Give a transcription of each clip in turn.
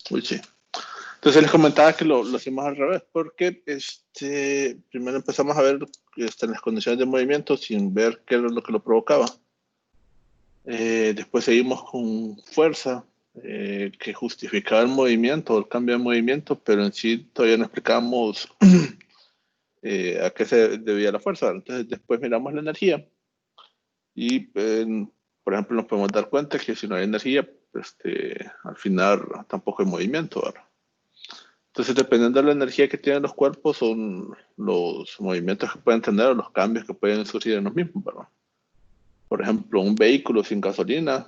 Uy, sí. Entonces les comentaba que lo hicimos al revés, porque primero empezamos a ver las condiciones de movimiento sin ver qué era lo que lo provocaba. Después seguimos con fuerza, que justificaba el movimiento, el cambio de movimiento, pero en sí todavía no explicábamos a qué se debía la fuerza. Entonces después miramos la energía y, por ejemplo, nos podemos dar cuenta que si no hay energía, al final tampoco hay movimiento, ¿verdad? Entonces, dependiendo de la energía que tienen los cuerpos, son los movimientos que pueden tener o los cambios que pueden surgir en los mismos, ¿verdad? Por ejemplo, un vehículo sin gasolina,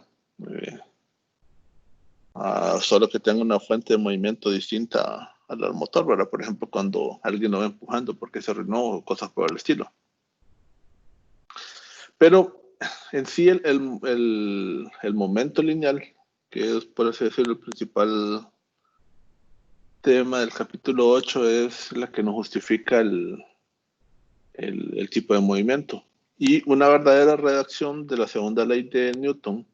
solo que tenga una fuente de movimiento distinta al motor, ¿verdad? Por ejemplo, cuando alguien lo va empujando porque se arruinó o cosas por el estilo. Pero en sí el momento lineal, que es, por así decirlo, el principal tema del capítulo 8, es la que nos justifica el tipo de movimiento. Y una verdadera redacción de la segunda ley de Newton,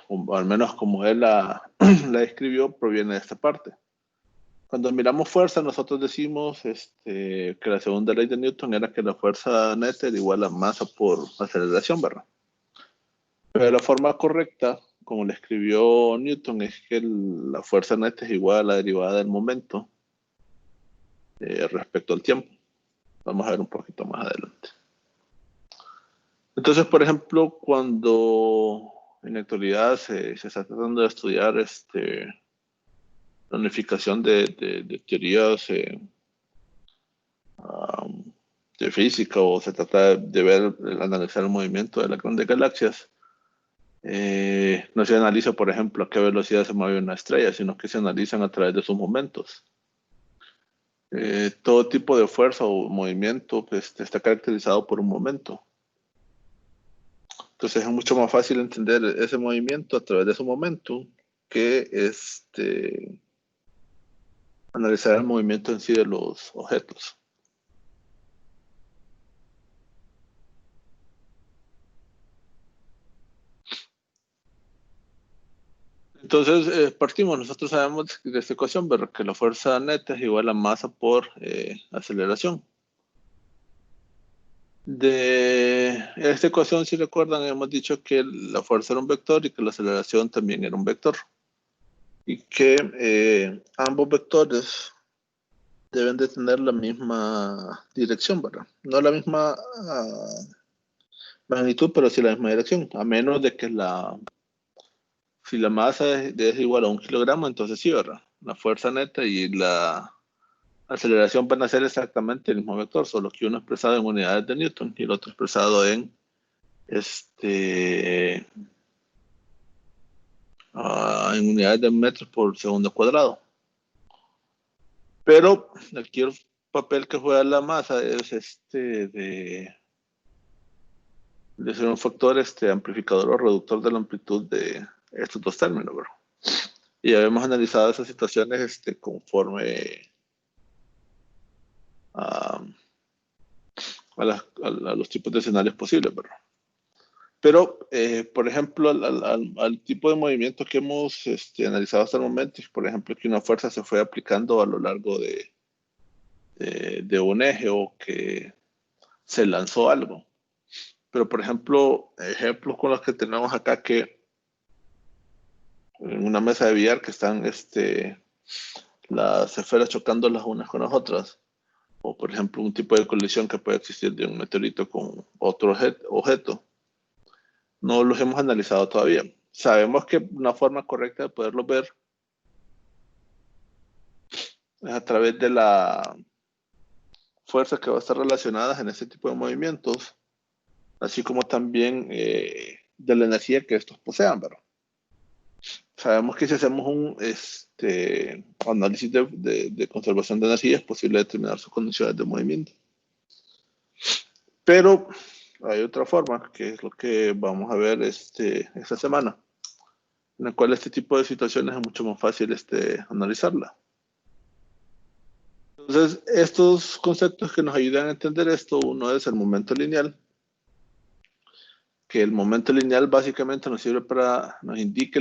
o al menos como él la escribió, proviene de esta parte. Cuando miramos fuerza, nosotros decimos que la segunda ley de Newton era que la fuerza neta era igual a masa por aceleración, ¿verdad? Pero la forma correcta, como le escribió Newton, es que la fuerza neta es igual a la derivada del momento respecto al tiempo. Vamos a ver un poquito más adelante. Entonces, por ejemplo, cuando en la actualidad se está tratando de estudiar la unificación de teorías de física, o se trata de ver, analizar el movimiento de las grandes galaxias, no se analiza, por ejemplo, a qué velocidad se mueve una estrella, sino que se analizan a través de sus momentos. Todo tipo de fuerza o movimiento está caracterizado por un momento. Entonces es mucho más fácil entender ese movimiento a través de su momento que analizar el movimiento en sí de los objetos. Entonces partimos, nosotros sabemos de esta ecuación, pero que la fuerza neta es igual a masa por aceleración. De esta ecuación, si recuerdan, hemos dicho que la fuerza era un vector y que la aceleración también era un vector. Y que ambos vectores deben de tener la misma dirección, ¿verdad? No la misma magnitud, pero sí la misma dirección, a menos de que si la masa es igual a 1 kilogramo, entonces sí, ¿verdad? La fuerza neta y la aceleración van a ser exactamente el mismo vector, solo que uno expresado en unidades de Newton y el otro expresado en en unidades de metros por segundo cuadrado. Pero aquí el papel que juega la masa es de ser un factor amplificador o reductor de la amplitud de estos dos términos, ¿verdad? Y habíamos analizado esas situaciones conforme a los tipos de escenarios posibles, ¿verdad? Pero, por ejemplo, al tipo de movimiento que hemos analizado hasta el momento, por ejemplo, que una fuerza se fue aplicando a lo largo de un eje, o que se lanzó algo. Pero, por ejemplo, ejemplos con los que tenemos acá, que en una mesa de billar que están las esferas chocando las unas con las otras, o por ejemplo un tipo de colisión que puede existir de un meteorito con otro objeto, no los hemos analizado todavía. Sabemos que una forma correcta de poderlo ver es a través de la fuerza que va a estar relacionada en este tipo de movimientos, así como también de la energía que estos posean, ¿verdad? Sabemos que si hacemos un análisis de conservación de energía, es posible determinar sus condiciones de movimiento. Pero hay otra forma, que es lo que vamos a ver esta semana, en la cual este tipo de situaciones es mucho más fácil analizarla. Entonces, estos conceptos que nos ayudan a entender esto, uno es el momento lineal, que el momento lineal básicamente nos indica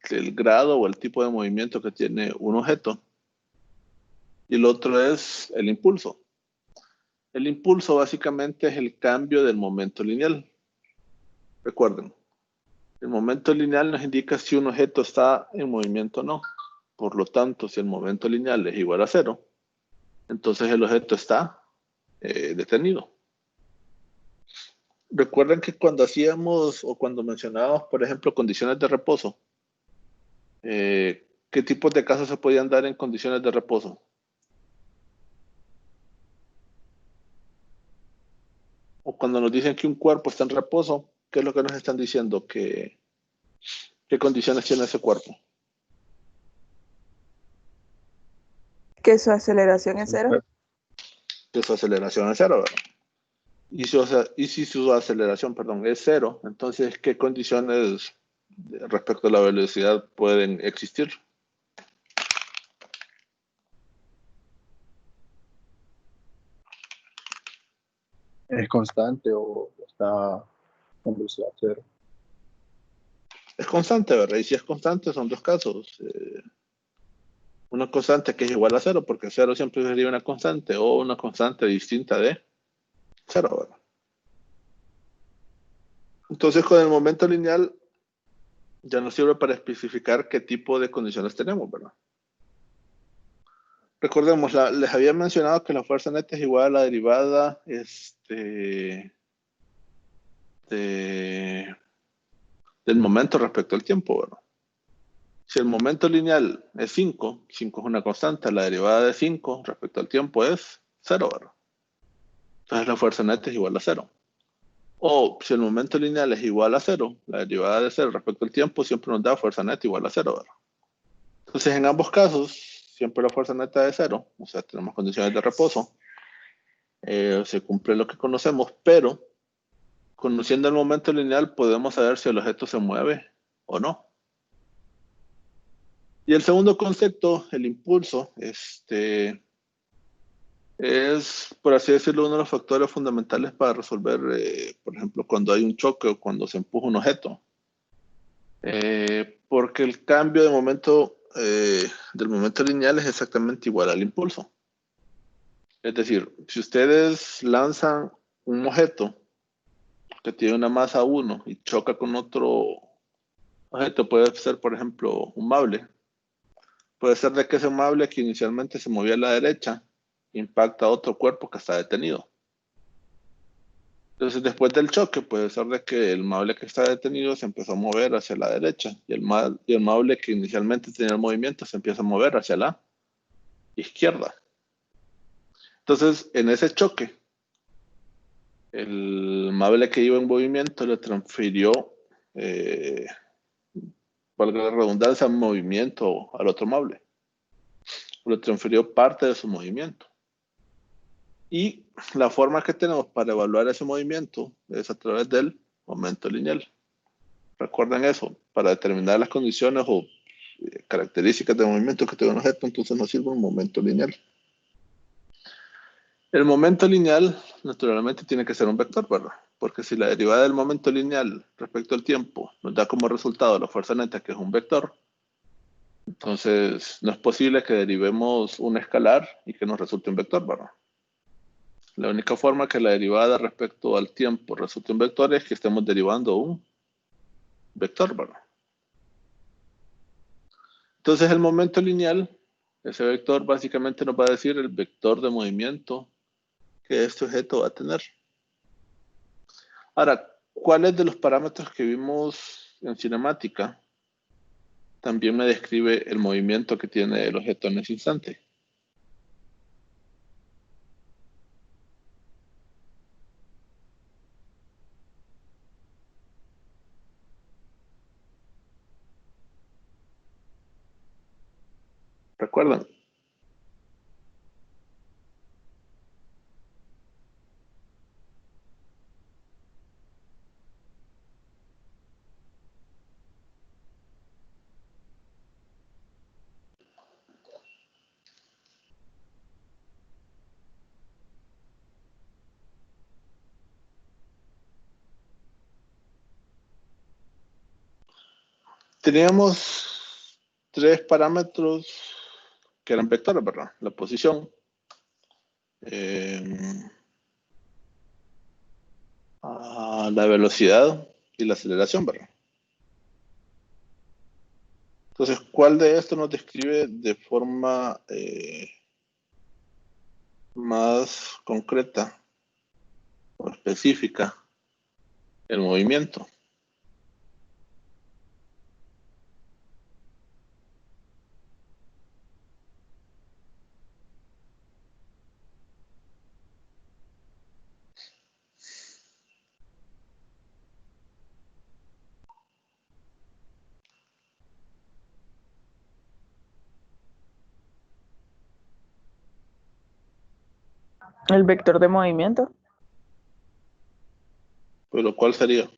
el grado o el tipo de movimiento que tiene un objeto. Y el otro es el impulso. El impulso básicamente es el cambio del momento lineal. Recuerden, el momento lineal nos indica si un objeto está en movimiento o no. Por lo tanto, si el momento lineal es igual a 0, entonces el objeto está detenido. Recuerden que cuando hacíamos o cuando mencionábamos, por ejemplo, condiciones de reposo, ¿qué tipos de casos se podían dar en condiciones de reposo? O cuando nos dicen que un cuerpo está en reposo, ¿qué es lo que nos están diciendo? ¿Qué condiciones tiene ese cuerpo? Que su aceleración es 0. Que su aceleración es 0, ¿verdad? Y si su aceleración, perdón, es 0, entonces, ¿qué condiciones respecto a la velocidad pueden existir? ¿Es constante o está con velocidad 0? Es constante, ¿verdad? Y si es constante, son dos casos. Una constante que es igual a 0, porque 0 siempre sería una constante, o una constante distinta de 0, ¿verdad? Entonces, con el momento lineal, ya nos sirve para especificar qué tipo de condiciones tenemos, ¿verdad? Recordemos, les había mencionado que la fuerza neta es igual a la derivada del momento respecto al tiempo, ¿verdad? Si el momento lineal es 5, 5 es una constante, la derivada de 5 respecto al tiempo es 0, ¿verdad? Entonces la fuerza neta es igual a 0. O si el momento lineal es igual a 0, la derivada de 0 respecto al tiempo siempre nos da fuerza neta igual a 0, ¿verdad? Entonces en ambos casos, siempre la fuerza neta es 0, o sea, tenemos condiciones de reposo, se cumple lo que conocemos, pero conociendo el momento lineal podemos saber si el objeto se mueve o no. Y el segundo concepto, el impulso, es, por así decirlo, uno de los factores fundamentales para resolver, por ejemplo, cuando hay un choque o cuando se empuja un objeto. Porque el cambio de momento del momento lineal es exactamente igual al impulso. Es decir, si ustedes lanzan un objeto que tiene una masa 1 y choca con otro objeto, puede ser, por ejemplo, un mueble. Puede ser de que ese mueble que inicialmente se movía a la derecha impacta a otro cuerpo que está detenido. Entonces, después del choque, puede ser de que el mueble que está detenido se empezó a mover hacia la derecha y el mueble que inicialmente tenía el movimiento se empieza a mover hacia la izquierda. Entonces, en ese choque, el mueble que iba en movimiento le transfirió, valga la redundancia, movimiento al otro mueble. Le transfirió parte de su movimiento. Y la forma que tenemos para evaluar ese movimiento es a través del momento lineal. Recuerden eso, para determinar las condiciones o características de movimiento que tenga un objeto, entonces nos sirve un momento lineal. El momento lineal, naturalmente, tiene que ser un vector, ¿verdad? Porque si la derivada del momento lineal respecto al tiempo nos da como resultado la fuerza neta, que es un vector, entonces no es posible que derivemos un escalar y que nos resulte un vector, ¿verdad? La única forma que la derivada respecto al tiempo resulte un vector es que estemos derivando un vector, ¿verdad? Entonces el momento lineal, ese vector básicamente nos va a decir el vector de movimiento que este objeto va a tener. Ahora, ¿cuáles de los parámetros que vimos en cinemática también me describe el movimiento que tiene el objeto en ese instante? ¿Recuerdan? Teníamos tres parámetros que eran vectores, ¿verdad? La posición, la velocidad y la aceleración, ¿verdad? Entonces, ¿cuál de estos nos describe de forma más concreta o específica el movimiento? El vector de movimiento. Pero ¿cuál sería?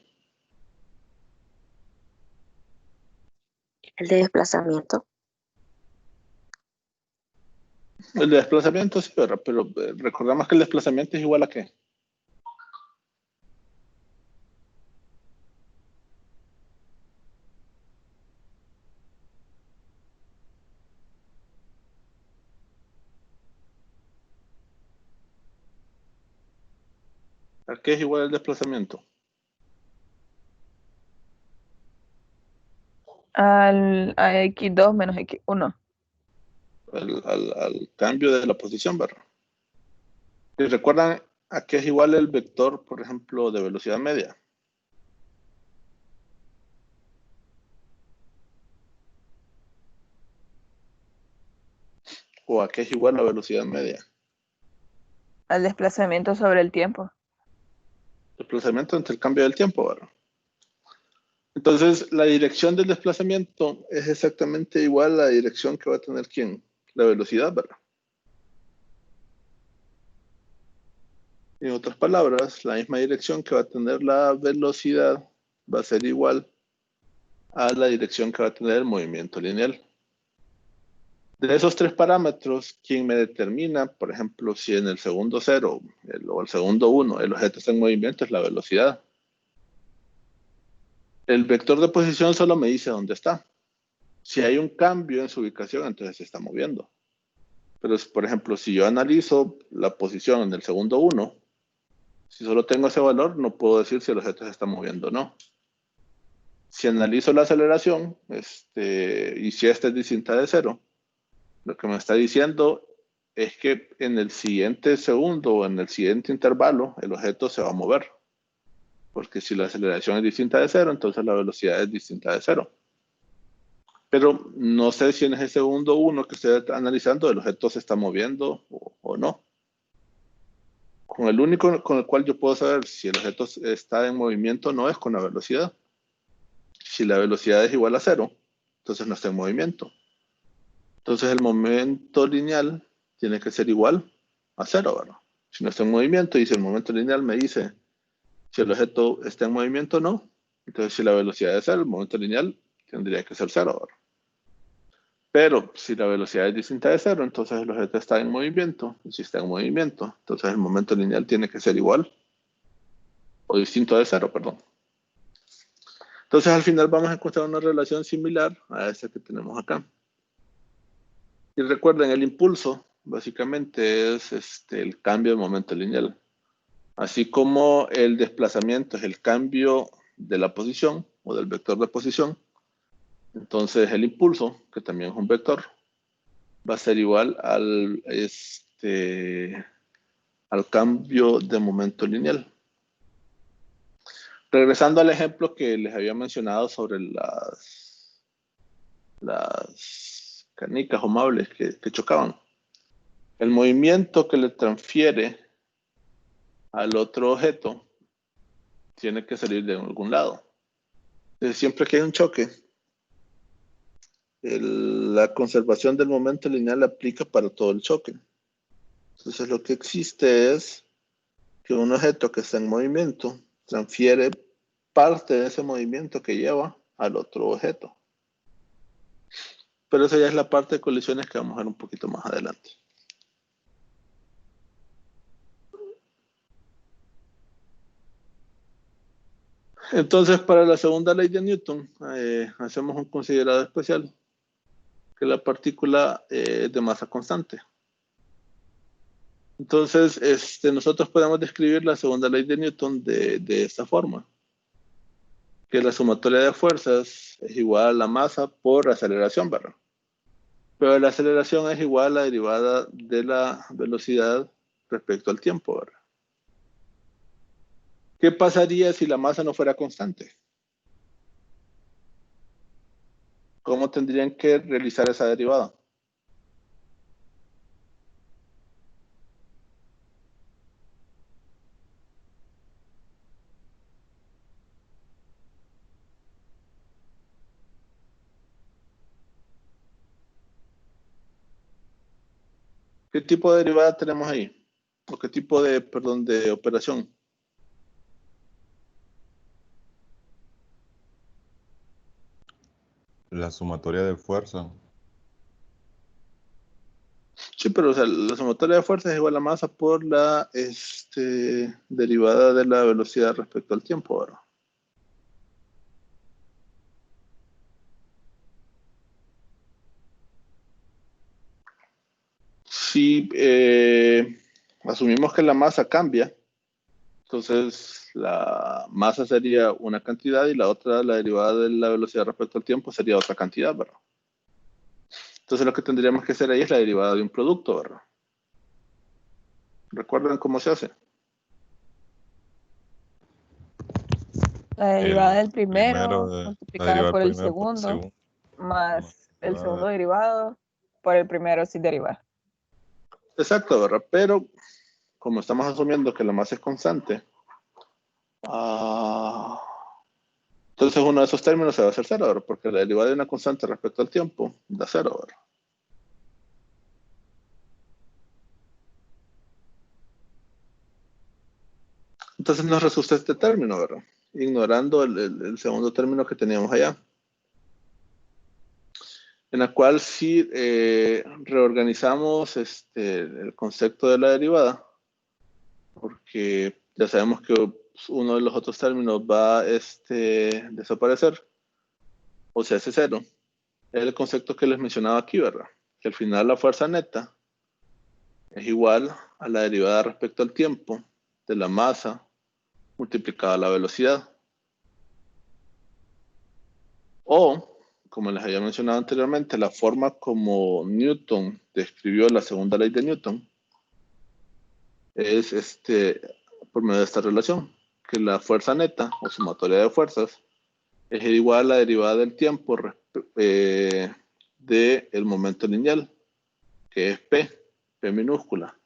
El de desplazamiento. El de desplazamiento sí, ¿verdad? Pero recordamos que el desplazamiento es igual a ¿qué? ¿A qué es igual el desplazamiento? A x2 menos x1. Al cambio de la posición, ¿verdad? Y recuerdan a qué es igual el vector, por ejemplo, de velocidad media. ¿O a qué es igual la velocidad media? Al desplazamiento sobre el tiempo. Desplazamiento entre el cambio del tiempo, ¿verdad? Entonces, la dirección del desplazamiento es exactamente igual a la dirección que va a tener ¿quién? La velocidad, ¿verdad? En otras palabras, la misma dirección que va a tener la velocidad va a ser igual a la dirección que va a tener el movimiento lineal. De esos tres parámetros, ¿quién me determina, por ejemplo, si en el segundo 0 o el segundo 1 el objeto está en movimiento? Es la velocidad. El vector de posición solo me dice dónde está. Si hay un cambio en su ubicación, entonces se está moviendo. Pero, por ejemplo, si yo analizo la posición en el segundo 1, si solo tengo ese valor, no puedo decir si el objeto se está moviendo o no. Si analizo la aceleración, y si esta es distinta de 0, lo que me está diciendo es que en el siguiente segundo o en el siguiente intervalo, el objeto se va a mover. Porque si la aceleración es distinta de 0, entonces la velocidad es distinta de 0. Pero no sé si en ese segundo 1 que estoy analizando el objeto se está moviendo o no. Con el único con el cual yo puedo saber si el objeto está en movimiento no es con la velocidad. Si la velocidad es igual a 0, entonces no está en movimiento. Entonces el momento lineal tiene que ser igual a 0, ¿verdad? Si no está en movimiento y si el momento lineal me dice si el objeto está en movimiento o no, entonces si la velocidad es 0, el momento lineal tendría que ser 0, ¿verdad? Pero si la velocidad es distinta de 0, entonces el objeto está en movimiento. Y si está en movimiento, entonces el momento lineal tiene que ser igual o distinto de 0, perdón. Entonces al final vamos a encontrar una relación similar a esa que tenemos acá. Y recuerden, el impulso básicamente es el cambio de momento lineal. Así como el desplazamiento es el cambio de la posición o del vector de posición, entonces el impulso, que también es un vector, va a ser igual al cambio de momento lineal. Regresando al ejemplo que les había mencionado sobre las canicas o muebles que chocaban. El movimiento que le transfiere al otro objeto tiene que salir de algún lado. Entonces, siempre que hay un choque, la conservación del momento lineal aplica para todo el choque. Entonces, lo que existe es que un objeto que está en movimiento transfiere parte de ese movimiento que lleva al otro objeto. Pero esa ya es la parte de colisiones que vamos a ver un poquito más adelante. Entonces, para la segunda ley de Newton, hacemos un considerado especial. que la partícula de masa constante. Entonces, nosotros podemos describir la segunda ley de Newton de esta forma, que la sumatoria de fuerzas es igual a la masa por aceleración, ¿verdad? Pero la aceleración es igual a la derivada de la velocidad respecto al tiempo, ¿verdad? ¿Qué pasaría si la masa no fuera constante? ¿Cómo tendrían que realizar esa derivada? ¿Qué tipo de derivada tenemos ahí? ¿O qué tipo de, perdón, de operación? La sumatoria de fuerza. Sí, pero o sea, la sumatoria de fuerzas es igual a masa por la derivada de la velocidad respecto al tiempo, ¿verdad? Si asumimos que la masa cambia, entonces la masa sería una cantidad y la otra, la derivada de la velocidad respecto al tiempo, sería otra cantidad, ¿verdad? Entonces lo que tendríamos que hacer ahí es la derivada de un producto, ¿verdad? ¿Recuerdan cómo se hace? La derivada El del primero la multiplicada derivada por del el primero por el segundo segundo. más el Más segundo derivado por el primero sin derivar. Exacto, ¿verdad? Pero como estamos asumiendo que la masa es constante, entonces uno de esos términos se va a hacer cero, ¿verdad? Porque la derivada de una constante respecto al tiempo da cero, ¿verdad? Entonces nos resulta este término, ¿verdad? Ignorando el segundo término que teníamos allá. En la cual si reorganizamos el concepto de la derivada, porque ya sabemos que uno de los otros términos va a desaparecer, o se hace cero. Es el concepto que les mencionaba aquí, ¿verdad? Que al final la fuerza neta es igual a la derivada respecto al tiempo de la masa multiplicada a la velocidad. O, como les había mencionado anteriormente, la forma como Newton describió la segunda ley de Newton es por medio de esta relación, que la fuerza neta o sumatoria de fuerzas es igual a la derivada del tiempo del momento lineal, que es P minúscula.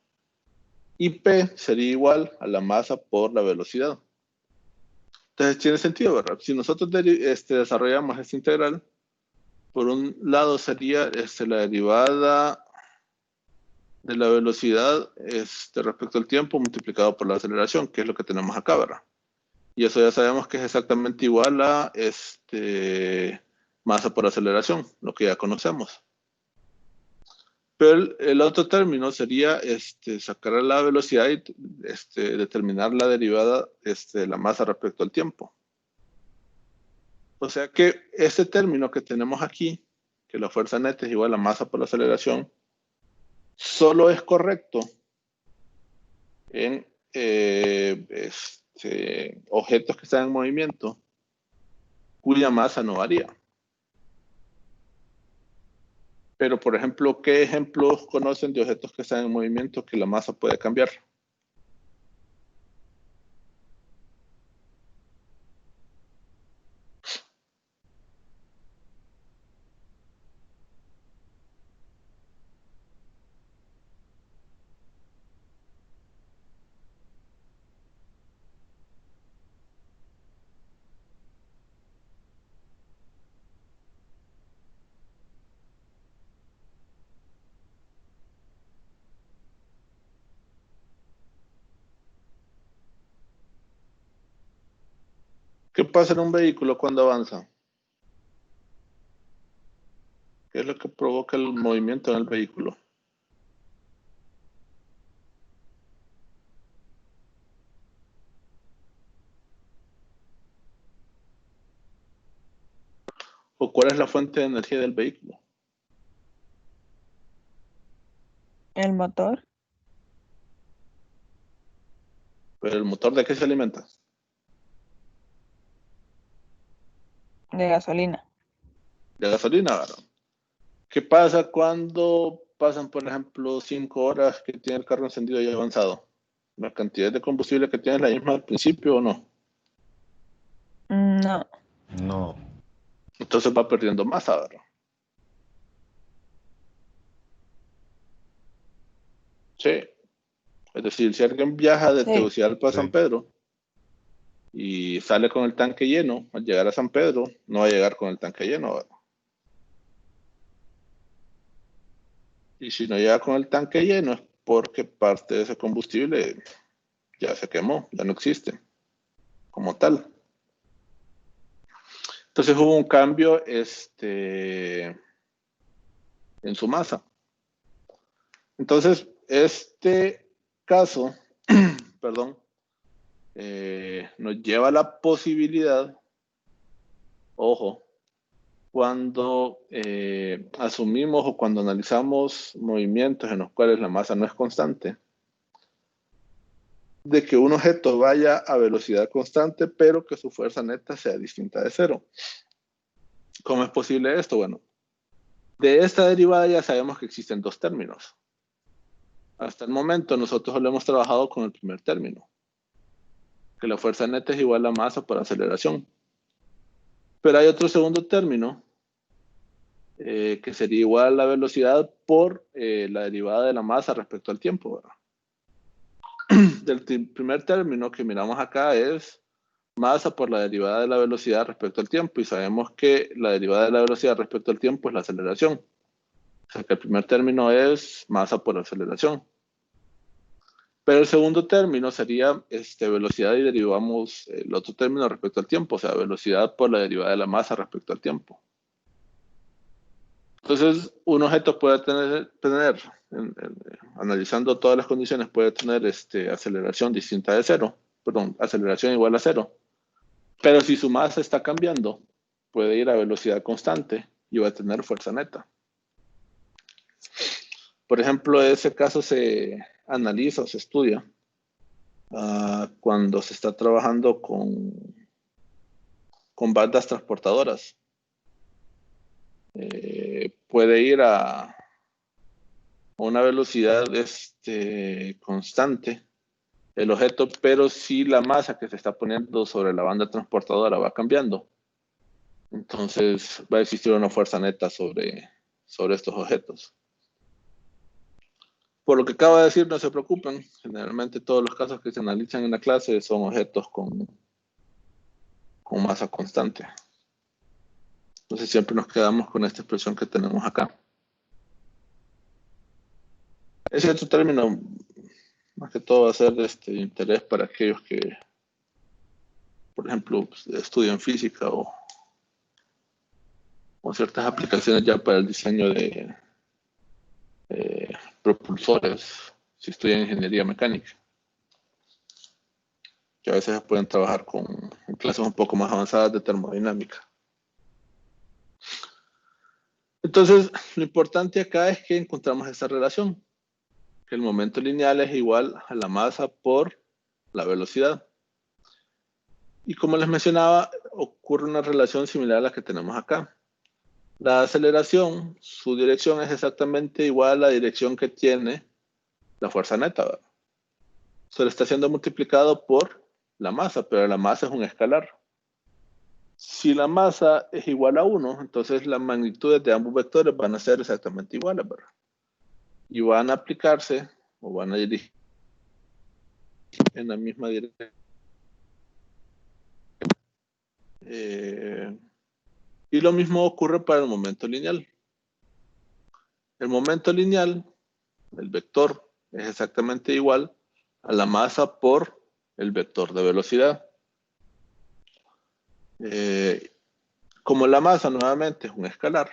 Y P sería igual a la masa por la velocidad. Entonces tiene sentido, ¿verdad? Si nosotros desarrollamos esta integral, por un lado sería la derivada de la velocidad respecto al tiempo multiplicado por la aceleración, que es lo que tenemos acá, ¿verdad? Y eso ya sabemos que es exactamente igual a masa por aceleración, lo que ya conocemos. Pero el otro término sería sacar la velocidad y determinar la derivada de la masa respecto al tiempo. O sea que este término que tenemos aquí, que la fuerza neta es igual a masa por la aceleración, solo es correcto en objetos que están en movimiento cuya masa no varía. Pero, por ejemplo, ¿qué ejemplos conocen de objetos que están en movimiento que la masa puede cambiar? ¿Qué pasa en un vehículo cuando avanza? ¿Qué es lo que provoca el movimiento en el vehículo? ¿O cuál es la fuente de energía del vehículo? El motor Pero el motor, ¿de qué se alimenta? de gasolina. De gasolina, ¿verdad? ¿Qué pasa cuando pasan, por ejemplo, 5 horas que tiene el carro encendido y avanzado? ¿La cantidad de combustible que tiene es la misma al principio o no? No. No. Entonces va perdiendo masa, ¿verdad? Sí. Es decir, si alguien viaja de Sí. Tegucigalpa a San Sí. Pedro y sale con el tanque lleno, al llegar a San Pedro, no va a llegar con el tanque lleno, ¿verdad? Y si no llega con el tanque lleno es porque parte de ese combustible ya se quemó, ya no existe como tal. Entonces hubo un cambio en su masa. Entonces, este caso, perdón, nos lleva a la posibilidad, ojo, cuando asumimos o cuando analizamos movimientos en los cuales la masa no es constante, de que un objeto vaya a velocidad constante, pero que su fuerza neta sea distinta de cero. ¿Cómo es posible esto? Bueno, de esta derivada ya sabemos que existen dos términos. Hasta el momento nosotros solo hemos trabajado con el primer término, que la fuerza neta es igual a masa por aceleración. Pero hay otro segundo término, que sería igual a la velocidad por la derivada de la masa respecto al tiempo, ¿verdad? Del primer término que miramos acá es masa por la derivada de la velocidad respecto al tiempo, y sabemos que la derivada de la velocidad respecto al tiempo es la aceleración. O sea que el primer término es masa por aceleración. Pero el segundo término sería velocidad y derivamos el otro término respecto al tiempo, o sea, velocidad por la derivada de la masa respecto al tiempo. Entonces, un objeto puede tener analizando todas las condiciones, puede tener aceleración distinta de cero, perdón, aceleración igual a cero. Pero si su masa está cambiando, puede ir a velocidad constante y va a tener fuerza neta. Por ejemplo, ese caso se analiza o se estudia cuando se está trabajando con bandas transportadoras. Puede ir a una velocidad constante el objeto, pero si la masa que se está poniendo sobre la banda transportadora va cambiando, entonces va a existir una fuerza neta sobre estos objetos. Por lo que acabo de decir, no se preocupen. Generalmente todos los casos que se analizan en la clase son objetos con masa constante. Entonces siempre nos quedamos con esta expresión que tenemos acá. Ese otro término, más que todo, va a ser de interés para aquellos que, por ejemplo, pues, estudian física o ciertas aplicaciones ya para el diseño de propulsores, si estudian ingeniería mecánica, que a veces pueden trabajar en clases un poco más avanzadas de termodinámica. Entonces, lo importante acá es que encontramos esa relación, que el momento lineal es igual a la masa por la velocidad. Y como les mencionaba, ocurre una relación similar a la que tenemos acá. La aceleración, su dirección es exactamente igual a la dirección que tiene la fuerza neta, ¿verdad? Solo está siendo multiplicado por la masa, pero la masa es un escalar. Si la masa es igual a 1, entonces las magnitudes de ambos vectores van a ser exactamente iguales, ¿verdad? Y van a aplicarse o van a dirigir en la misma dirección. Y lo mismo ocurre para el momento lineal. El momento lineal, el vector, es exactamente igual a la masa por el vector de velocidad. Como la masa nuevamente es un escalar,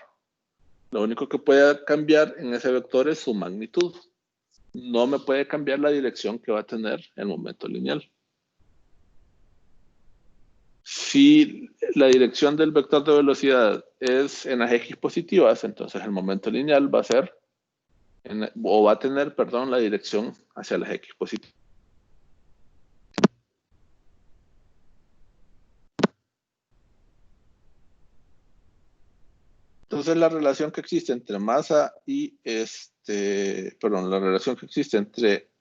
lo único que puede cambiar en ese vector es su magnitud. No me puede cambiar la dirección que va a tener el momento lineal. Si la dirección del vector de velocidad es en las x positivas, entonces el momento lineal va a ser o va a tener, perdón, la dirección hacia las X positivas. Entonces la relación que existe entre masa y la relación que existe entre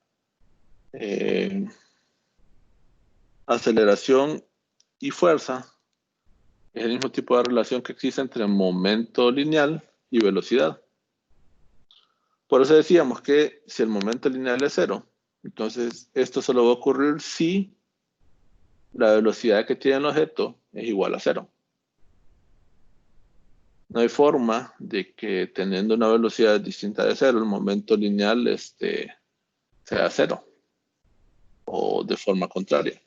aceleración y fuerza es el mismo tipo de relación que existe entre momento lineal y velocidad. Por eso decíamos que si el momento lineal es cero, entonces esto solo va a ocurrir si la velocidad que tiene el objeto es igual a cero. No hay forma de que teniendo una velocidad distinta de cero, el momento lineal sea cero o de forma contraria.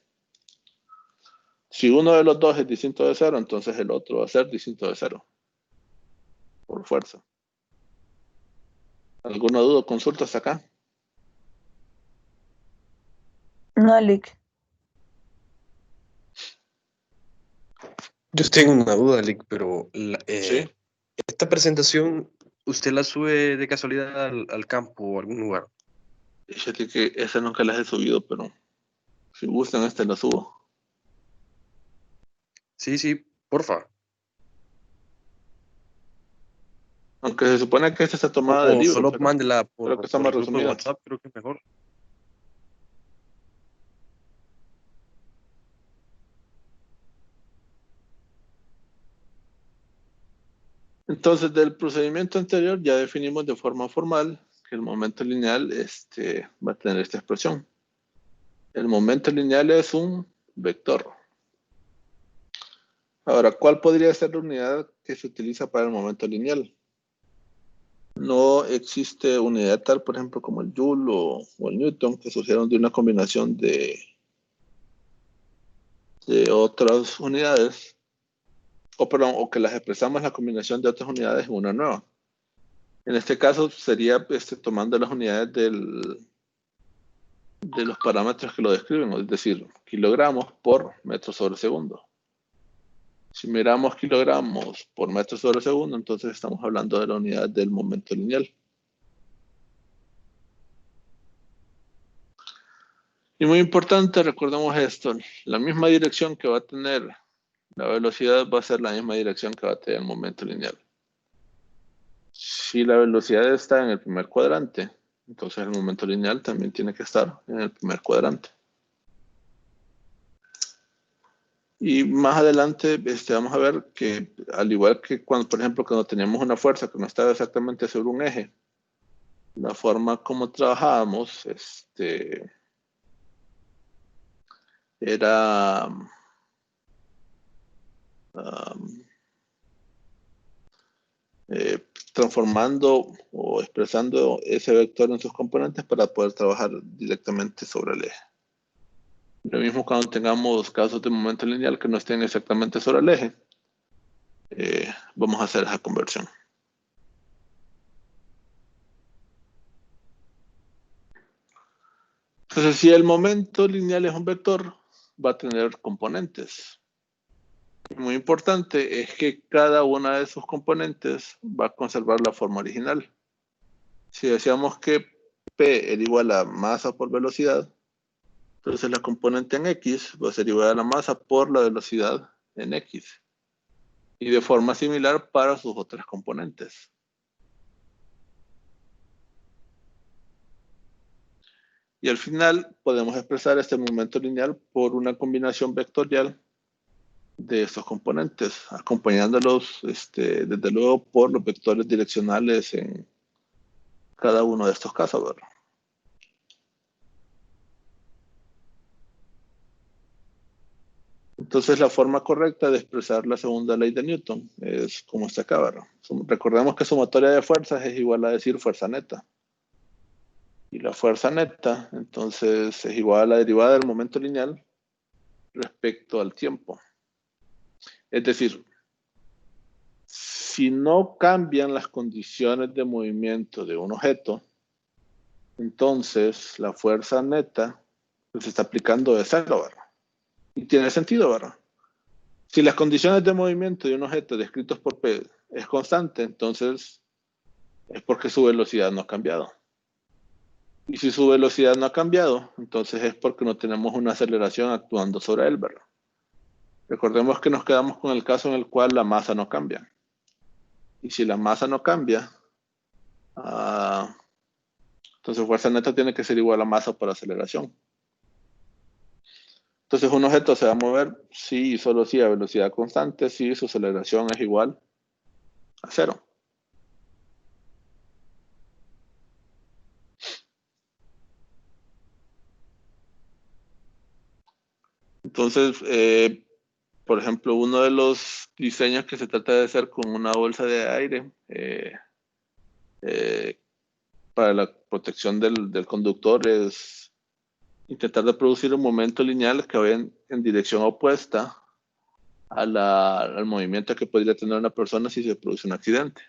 Si uno de los dos es distinto de cero, entonces el otro va a ser distinto de cero por fuerza. ¿Alguna duda o consulta hasta acá? No, Lick. Yo tengo una duda, Lick, pero Sí. esta presentación, ¿usted la sube de casualidad al campo o a algún lugar? Fíjate que esa nunca las he subido, pero si gustan, la subo. Sí, porfa. Aunque se supone que esta está tomada del O libro, solo pero mándela creo que está por más el grupo de resumida. WhatsApp, creo que es mejor. Entonces, del procedimiento anterior ya definimos de forma formal que el momento lineal va a tener esta expresión. El momento lineal es un vector. Ahora, ¿cuál podría ser la unidad que se utiliza para el momento lineal? No existe unidad tal, por ejemplo, como el Joule o el Newton, que surgieron de una combinación de otras unidades, o que las expresamos la combinación de otras unidades en una nueva. En este caso sería tomando las unidades de los parámetros que lo describen, es decir, kilogramos por metro sobre segundo. Si miramos kilogramos por metro sobre segundo, entonces estamos hablando de la unidad del momento lineal. Y muy importante, recordemos esto, la misma dirección que va a tener la velocidad va a ser la misma dirección que va a tener el momento lineal. Si la velocidad está en el primer cuadrante, entonces el momento lineal también tiene que estar en el primer cuadrante. Y más adelante vamos a ver que al igual que cuando, por ejemplo, cuando teníamos una fuerza que no estaba exactamente sobre un eje, la forma como trabajábamos era transformando o expresando ese vector en sus componentes para poder trabajar directamente sobre el eje. Lo mismo cuando tengamos casos de momento lineal que no estén exactamente sobre el eje, vamos a hacer esa conversión. Entonces, si el momento lineal es un vector, va a tener componentes. Muy importante es que cada una de sus componentes va a conservar la forma original. Si decíamos que P era igual a masa por velocidad, entonces la componente en X va a ser igual a la masa por la velocidad en X. Y de forma similar para sus otras componentes. Y al final podemos expresar este momento lineal por una combinación vectorial de estos componentes, acompañándolos desde luego por los vectores direccionales en cada uno de estos casos, ¿verdad? Entonces la forma correcta de expresar la segunda ley de Newton es como está acá, ¿verdad? Recordemos que sumatoria de fuerzas es igual a decir fuerza neta. Y la fuerza neta, entonces, es igual a la derivada del momento lineal respecto al tiempo. Es decir, si no cambian las condiciones de movimiento de un objeto, entonces la fuerza neta se está aplicando de cero, ¿verdad? Y tiene sentido, ¿verdad? Si las condiciones de movimiento de un objeto descritos por P es constante, entonces es porque su velocidad no ha cambiado. Y si su velocidad no ha cambiado, entonces es porque no tenemos una aceleración actuando sobre él, ¿verdad? Recordemos que nos quedamos con el caso en el cual la masa no cambia. Y si la masa no cambia, entonces fuerza neta tiene que ser igual a masa por aceleración. Entonces un objeto se va a mover si y solo si a velocidad constante, si su aceleración es igual a cero. Entonces, por ejemplo, uno de los diseños que se trata de hacer con una bolsa de aire para la protección del conductor es intentar de producir un momento lineal que vaya en dirección opuesta al movimiento que podría tener una persona si se produce un accidente.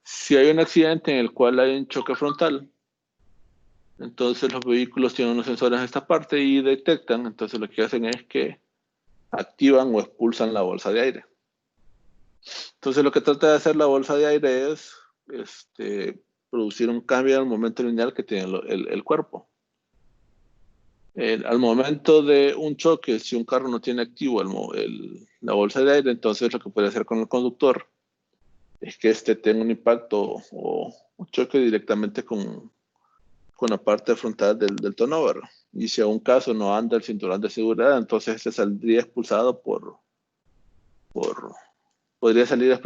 Si hay un accidente en el cual hay un choque frontal, entonces los vehículos tienen unos sensores en esta parte y detectan, entonces lo que hacen es que activan o expulsan la bolsa de aire. Entonces lo que trata de hacer la bolsa de aire es producir un cambio en el momento lineal que tiene el cuerpo. Al momento de un choque, si un carro no tiene activo la bolsa de aire, entonces lo que puede hacer con el conductor es que tenga un impacto o un choque directamente con la parte frontal del tonóver. Y si a un caso no anda el cinturón de seguridad, entonces se saldría expulsado podría salir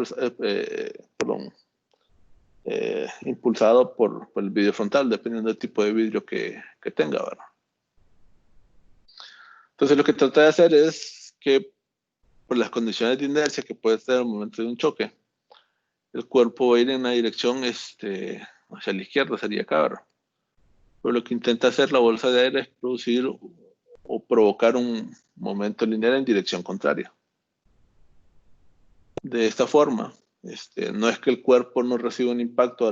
impulsado por el vidrio frontal, dependiendo del tipo de vidrio que tenga, ¿verdad? Entonces lo que trata de hacer es que por las condiciones de inercia que puede estar al momento de un choque, el cuerpo va a ir en una dirección hacia la izquierda, sería acá, ¿verdad? Pero lo que intenta hacer la bolsa de aire es producir o provocar un momento lineal en dirección contraria. De esta forma, no es que el cuerpo no reciba un impacto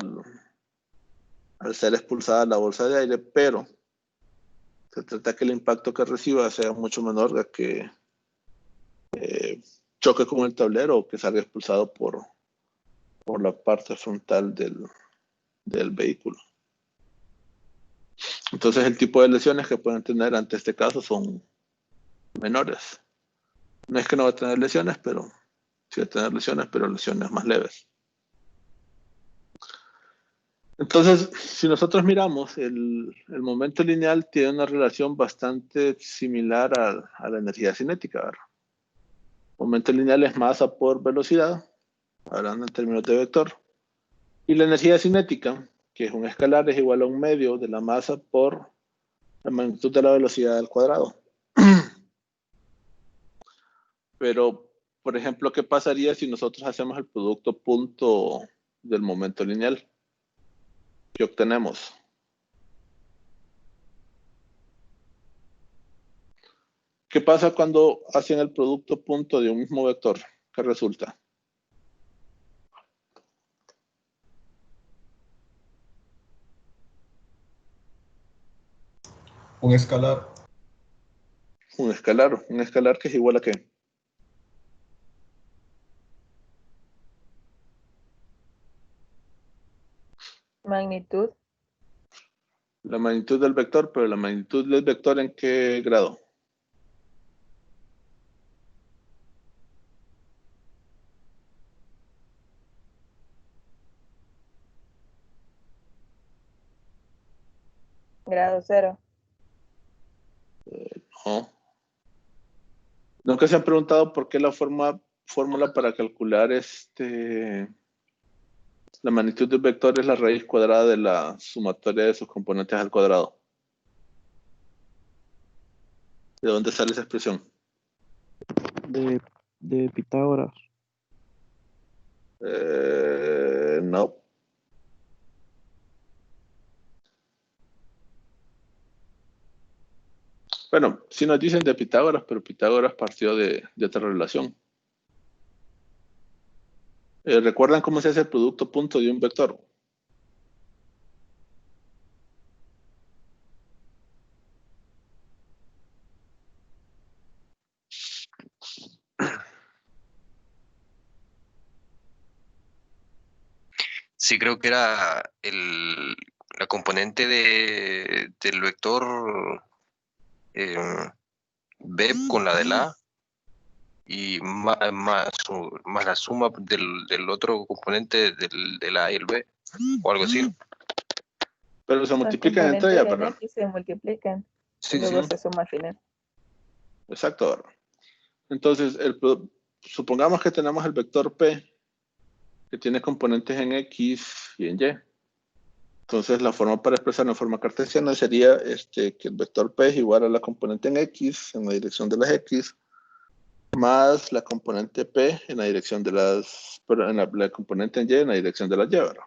al ser expulsada la bolsa de aire, pero se trata que el impacto que reciba sea mucho menor a que choque con el tablero o que salga expulsado por la parte frontal del vehículo. Entonces el tipo de lesiones que pueden tener ante este caso son menores. No es que no va a tener lesiones, pero sí va a tener lesiones, pero lesiones más leves. Entonces, si nosotros miramos, el momento lineal tiene una relación bastante similar a la energía cinética, ¿verdad? Momento lineal es masa por velocidad, hablando en términos de vector. Y la energía cinética, que es un escalar, es igual a un medio de la masa por la magnitud de la velocidad al cuadrado. Pero, por ejemplo, ¿qué pasaría si nosotros hacemos el producto punto del momento lineal? ¿Qué obtenemos? ¿Qué pasa cuando hacen el producto punto de un mismo vector? ¿Qué resulta? Un escalar. Un escalar que es igual a ¿qué? Magnitud. La magnitud del vector, pero la magnitud del vector ¿en qué grado? Grado cero. No. Nunca se han preguntado por qué la fórmula para calcular la magnitud del vector es la raíz cuadrada de la sumatoria de sus componentes al cuadrado. ¿De dónde sale esa expresión? De Pitágoras. No. Bueno, sí nos dicen de Pitágoras, pero Pitágoras partió de otra relación. ¿Recuerdan cómo se hace el producto punto de un vector? Sí, creo que era la componente del vector B con la del A y más la suma del otro componente del A y el B, o algo así. Pero se Los multiplican entre componentes ellas, en ¿verdad? X se multiplican y Sí, sí. luego se suma al final. Exacto, ¿verdad? Entonces, supongamos que tenemos el vector P, que tiene componentes en X y en Y. Entonces, la forma para expresarlo en forma cartesiana sería que el vector P es igual a la componente en X, en la dirección de las X, más la componente P en la dirección de la componente en Y en la dirección de las Y, ¿verdad?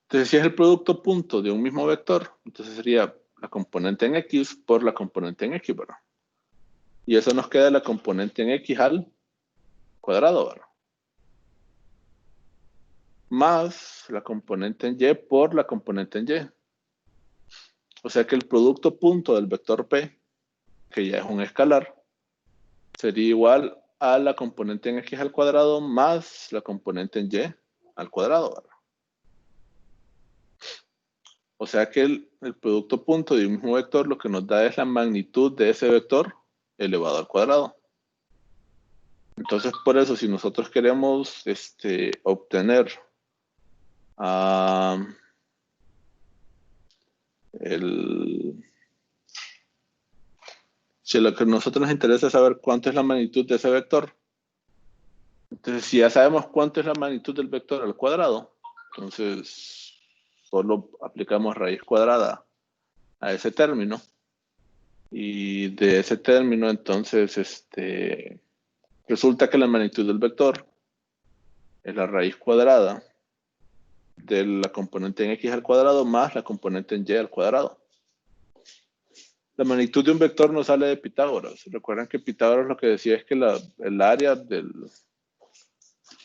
Entonces, si es el producto punto de un mismo vector, entonces sería la componente en X por la componente en X, ¿verdad? Y eso nos queda la componente en X al cuadrado, ¿verdad? Más la componente en Y por la componente en Y. O sea que el producto punto del vector P, que ya es un escalar, sería igual a la componente en X al cuadrado más la componente en Y al cuadrado, ¿verdad? O sea que el producto punto de un mismo vector lo que nos da es la magnitud de ese vector elevado al cuadrado. Entonces, por eso, si nosotros queremos obtener si lo que a nosotros nos interesa es saber cuánto es la magnitud de ese vector, entonces si ya sabemos cuánto es la magnitud del vector al cuadrado, entonces solo aplicamos raíz cuadrada a ese término, y de ese término entonces resulta que la magnitud del vector es la raíz cuadrada de la componente en X al cuadrado más la componente en Y al cuadrado. La magnitud de un vector no sale de Pitágoras. Recuerden que Pitágoras lo que decía es que el área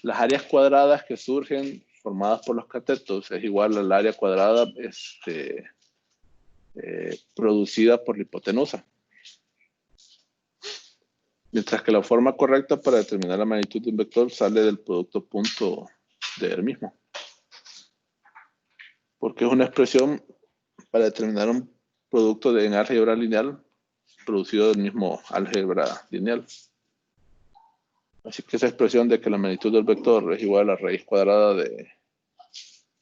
las áreas cuadradas que surgen formadas por los catetos es igual al área cuadrada producida por la hipotenusa. Mientras que la forma correcta para determinar la magnitud de un vector sale del producto punto de él mismo. Porque es una expresión para determinar un producto en álgebra lineal producido del mismo álgebra lineal. Así que esa expresión de que la magnitud del vector es igual a la raíz cuadrada de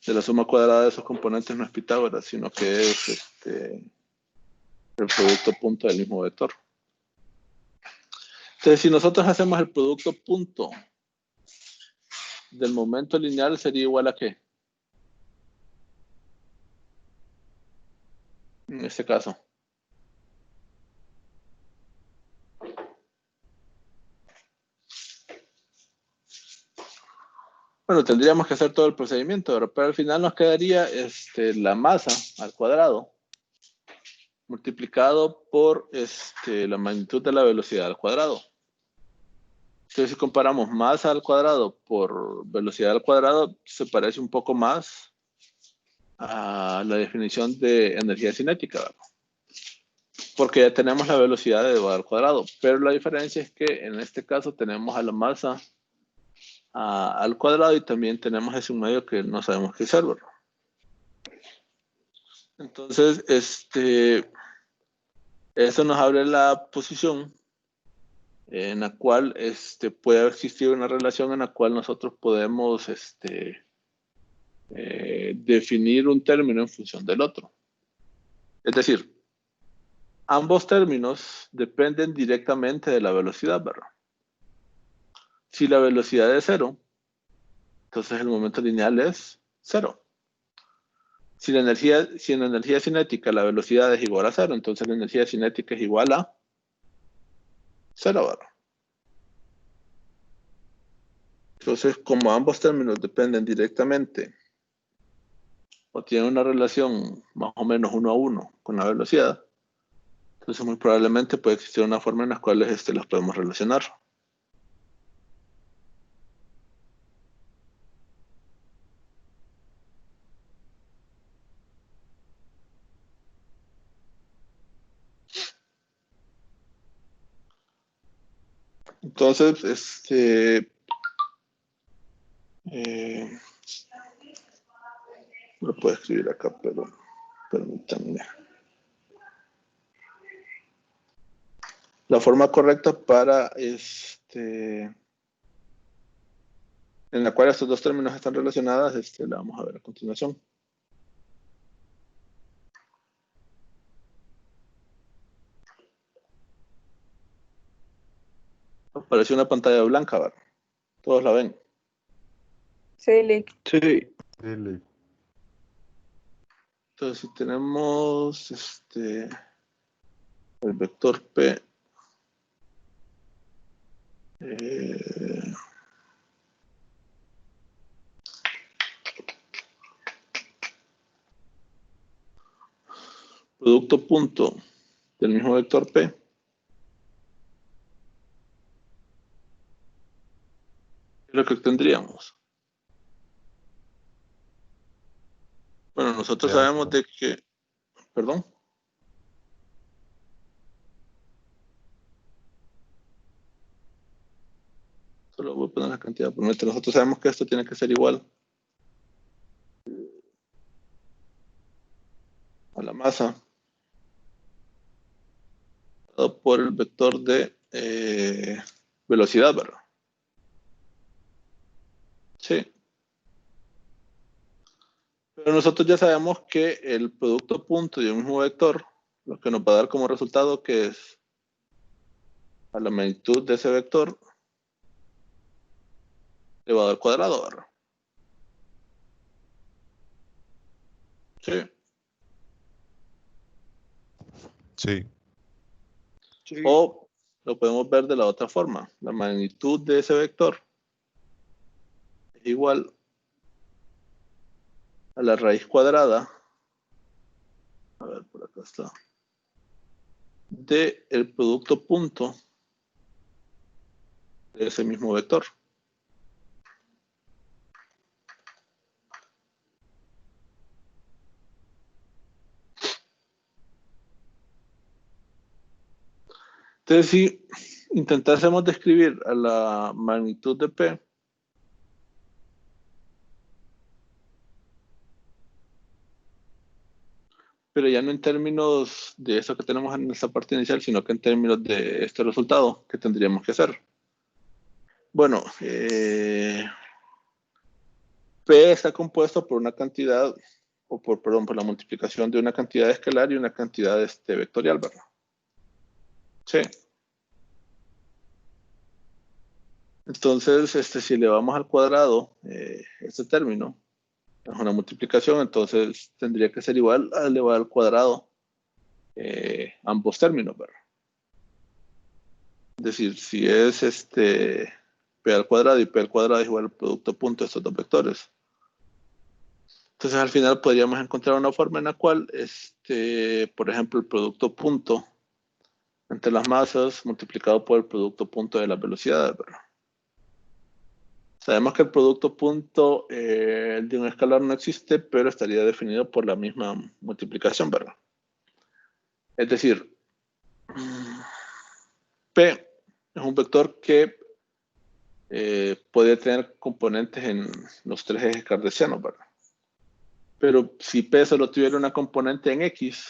la suma cuadrada de esos componentes no es Pitágoras, sino que es el producto punto del mismo vector. Entonces, si nosotros hacemos el producto punto del momento lineal, sería igual a ¿qué? En este caso. Bueno, tendríamos que hacer todo el procedimiento, pero al final nos quedaría la masa al cuadrado multiplicado por la magnitud de la velocidad al cuadrado. Entonces, si comparamos masa al cuadrado por velocidad al cuadrado, se parece un poco más a la definición de energía cinética, ¿verdad? Porque ya tenemos la velocidad de elevado al cuadrado, pero la diferencia es que en este caso tenemos a la masa al cuadrado y también tenemos ese medio que no sabemos qué es, ¿verdad? Entonces, eso nos abre la posición en la cual puede existir una relación en la cual nosotros podemos definir un término en función del otro. Es decir, ambos términos dependen directamente de la velocidad, ¿verdad? Si la velocidad es 0, entonces el momento lineal es 0. Si en la energía cinética la velocidad es igual a 0, entonces la energía cinética es igual a 0, ¿verdad? Entonces, como ambos términos dependen directamente o tienen una relación más o menos 1 a 1 con la velocidad, entonces muy probablemente puede existir una forma en la cual los podemos relacionar. Entonces, Lo puedo escribir acá, pero permítanme. La forma correcta para en la cual estos dos términos están relacionadas, la vamos a ver a continuación. Apareció una pantalla blanca, ¿verdad? Todos la ven. Sí, Lick. Sí. Sí, Lick. Entonces, si tenemos el vector P, producto punto del mismo vector P, ¿qué es lo que tendríamos? Bueno, nosotros Ya, sabemos claro. de que, perdón, solo voy a poner la cantidad por metro. Nosotros sabemos que esto tiene que ser igual a la masa dado por el vector de velocidad, ¿verdad? Sí. Pero nosotros ya sabemos que el producto punto y el mismo vector, lo que nos va a dar como resultado que es a la magnitud de ese vector elevado al cuadrado, ¿verdad? Sí. Sí, Sí. O lo podemos ver de la otra forma. La magnitud de ese vector es igual a la raíz cuadrada. A ver, por acá está. De el producto punto de ese mismo vector. Entonces, si intentásemos describir a la magnitud de P, pero ya no en términos de eso que tenemos en esta parte inicial, sino que en términos de este resultado que tendríamos que hacer. Bueno, P está compuesto por una cantidad, por la multiplicación de una cantidad escalar y una cantidad vectorial, ¿verdad? Sí. Entonces, si elevamos al cuadrado este término, es una multiplicación, entonces tendría que ser igual a elevar al cuadrado ambos términos, ¿verdad? Es decir, si es P al cuadrado y P al cuadrado es igual al producto punto de estos dos vectores. Entonces, al final podríamos encontrar una forma en la cual, por ejemplo, el producto punto entre las masas multiplicado por el producto punto de las velocidades, ¿verdad? Sabemos que el producto punto de un escalar no existe, pero estaría definido por la misma multiplicación, ¿verdad? Es decir, P es un vector que puede tener componentes en los tres ejes cartesianos, ¿verdad? Pero si P solo tuviera una componente en X,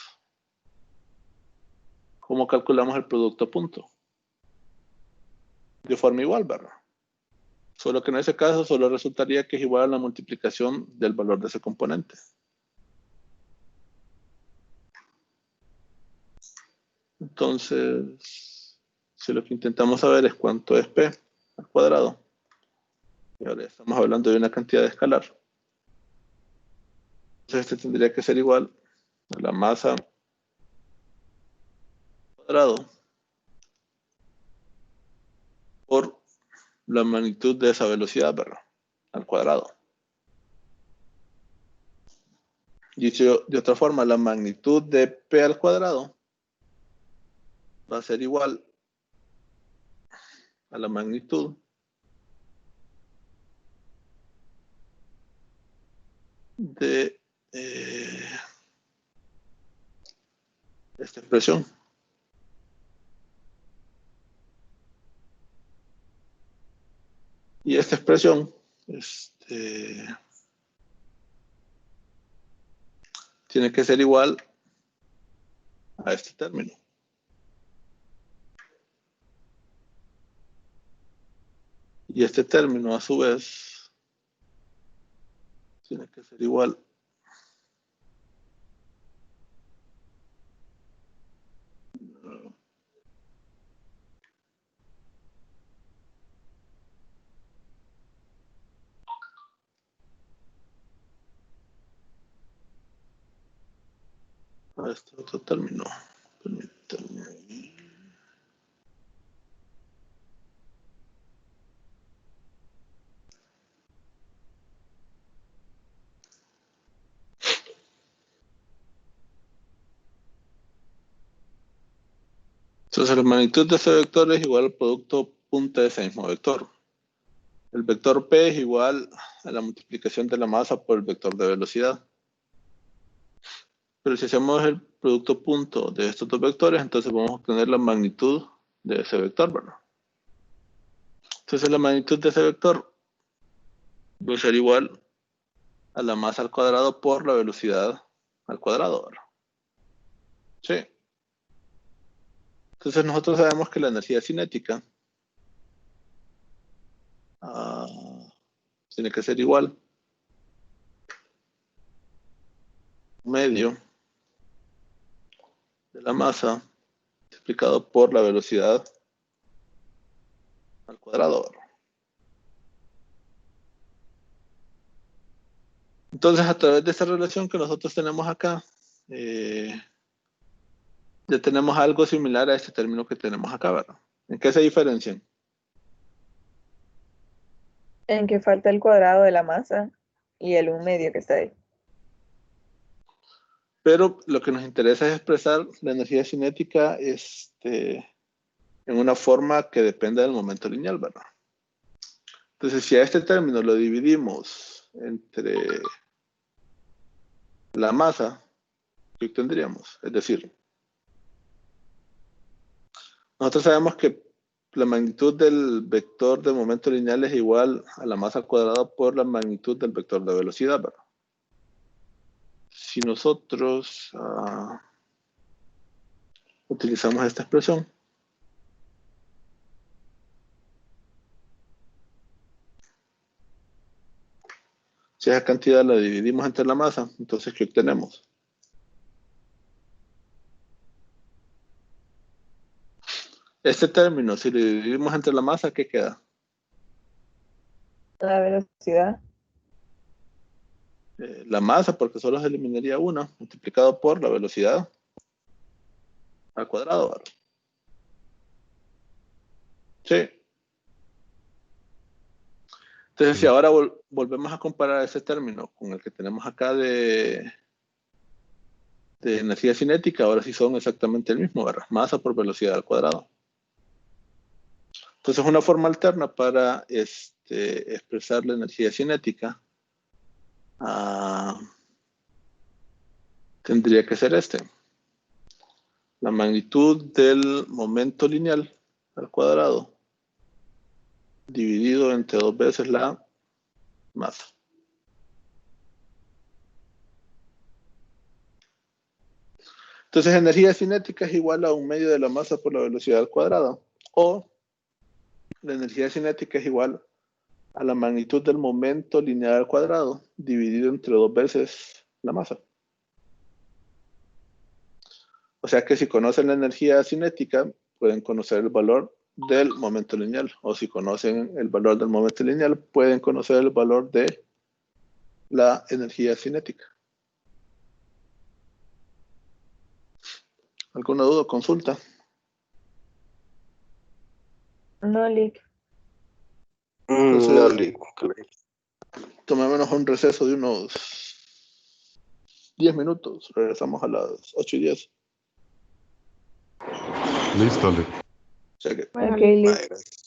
¿cómo calculamos el producto punto? De forma igual, ¿verdad? Solo que en ese caso solo resultaría que es igual a la multiplicación del valor de ese componente. Entonces, si lo que intentamos saber es cuánto es P al cuadrado, y ahora estamos hablando de una cantidad escalar, entonces tendría que ser igual a la masa al cuadrado por la magnitud de esa velocidad, ¿verdad? Al cuadrado. Dicho de otra forma, la magnitud de P al cuadrado va a ser igual a la magnitud de esta expresión. Y esta expresión, tiene que ser igual a este término. Y este término, a su vez, tiene que ser igual a este otro término. Permítanme. Entonces la magnitud de ese vector es igual al producto punta de ese mismo vector. El vector P es igual a la multiplicación de la masa por el vector de velocidad. Pero si hacemos el producto punto de estos dos vectores, entonces vamos a obtener la magnitud de ese vector, ¿verdad? Entonces la magnitud de ese vector va a ser igual a la masa al cuadrado por la velocidad al cuadrado, ¿verdad? Sí. Entonces nosotros sabemos que la energía cinética tiene que ser igual medio de la masa multiplicado por la velocidad al cuadrado, ¿verdad? Entonces, a través de esta relación que nosotros tenemos acá, ya tenemos algo similar a este término que tenemos acá, ¿verdad? ¿En qué se diferencian? En que falta el cuadrado de la masa y el 1/2 que está ahí. Pero lo que nos interesa es expresar la energía cinética en una forma que dependa del momento lineal, ¿verdad? Entonces, si a este término lo dividimos entre la masa, ¿qué obtendríamos? Es decir, nosotros sabemos que la magnitud del vector de momento lineal es igual a la masa al cuadrado por la magnitud del vector de velocidad, ¿verdad? Si nosotros utilizamos esta expresión, si esa cantidad la dividimos entre la masa, entonces ¿qué obtenemos? Este término, si lo dividimos entre la masa, ¿qué queda? La velocidad. La masa, porque solo se eliminaría una, multiplicado por la velocidad al cuadrado, ¿verdad? Sí. Entonces, si ahora volvemos a comparar ese término con el que tenemos acá de energía cinética, ahora sí son exactamente el mismo, ¿verdad? Masa por velocidad al cuadrado. Entonces, una forma alterna para expresar la energía cinética tendría que ser la magnitud del momento lineal al cuadrado dividido entre 2 veces la masa. Entonces, energía cinética es igual a 1/2 de la masa por la velocidad al cuadrado. O la energía cinética es igual a la magnitud del momento lineal al cuadrado dividido entre 2 veces la masa. O sea que si conocen la energía cinética, pueden conocer el valor del momento lineal. O si conocen el valor del momento lineal, pueden conocer el valor de la energía cinética. ¿Alguna duda o consulta? No, Lick. Entonces, No, Lick. tomémonos un receso de unos 10 minutos. Regresamos a las 8:10. Listo, Lick. Cheque. Ok, Lick. Vale, gracias.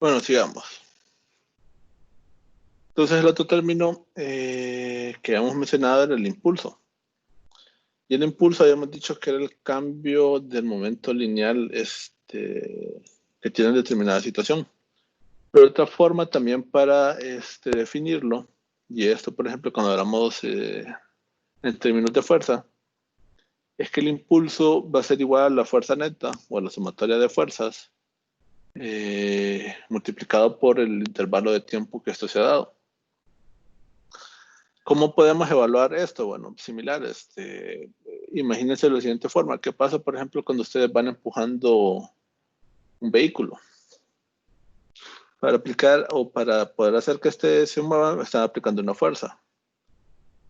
Bueno, sigamos. Entonces el otro término que hemos mencionado era el impulso. Y el impulso habíamos dicho que era el cambio del momento lineal que tiene en determinada situación. Pero otra forma también para definirlo, y esto por ejemplo cuando hablamos en términos de fuerza, es que el impulso va a ser igual a la fuerza neta o a la sumatoria de fuerzas multiplicado por el intervalo de tiempo que esto se ha dado. ¿Cómo podemos evaluar esto? Bueno, similar. Imagínense de la siguiente forma. ¿Qué pasa, por ejemplo, cuando ustedes van empujando un vehículo? Para aplicar o para poder hacer que se mueva, están aplicando una fuerza.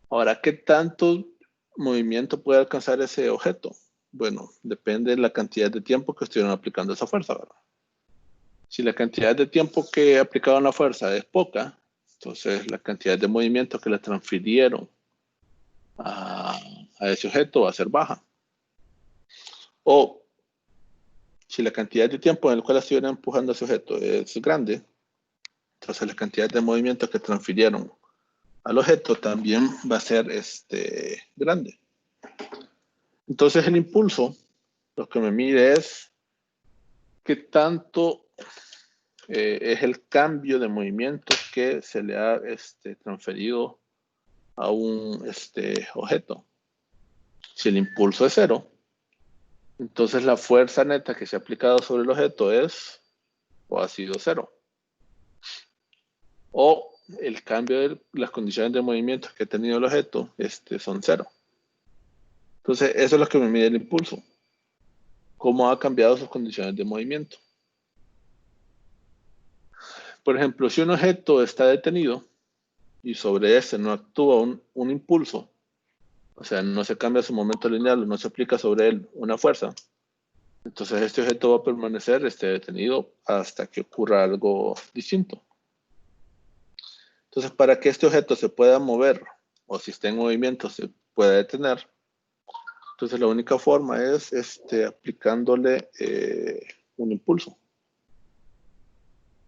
Ahora, ¿qué tanto movimiento puede alcanzar ese objeto? Bueno, depende de la cantidad de tiempo que estuvieron aplicando esa fuerza, ¿verdad? Si la cantidad de tiempo que aplicaron la fuerza es poca, entonces la cantidad de movimiento que le transfirieron a ese objeto va a ser baja. O si la cantidad de tiempo en el cual estuvieron empujando ese objeto es grande, entonces la cantidad de movimiento que transfirieron al objeto también va a ser grande. Entonces el impulso, lo que me mide es qué tanto es el cambio de movimiento que se le ha transferido a un objeto. Si el impulso es 0, entonces la fuerza neta que se ha aplicado sobre el objeto es o ha sido 0. O el cambio de las condiciones de movimiento que ha tenido el objeto son 0. Entonces eso es lo que me mide el impulso. Cómo ha cambiado sus condiciones de movimiento. Por ejemplo, si un objeto está detenido y sobre ese no actúa un impulso, o sea, no se cambia su momento lineal, no se aplica sobre él una fuerza, entonces este objeto va a permanecer detenido hasta que ocurra algo distinto. Entonces, para que este objeto se pueda mover, o si está en movimiento se pueda detener, entonces la única forma es aplicándole un impulso.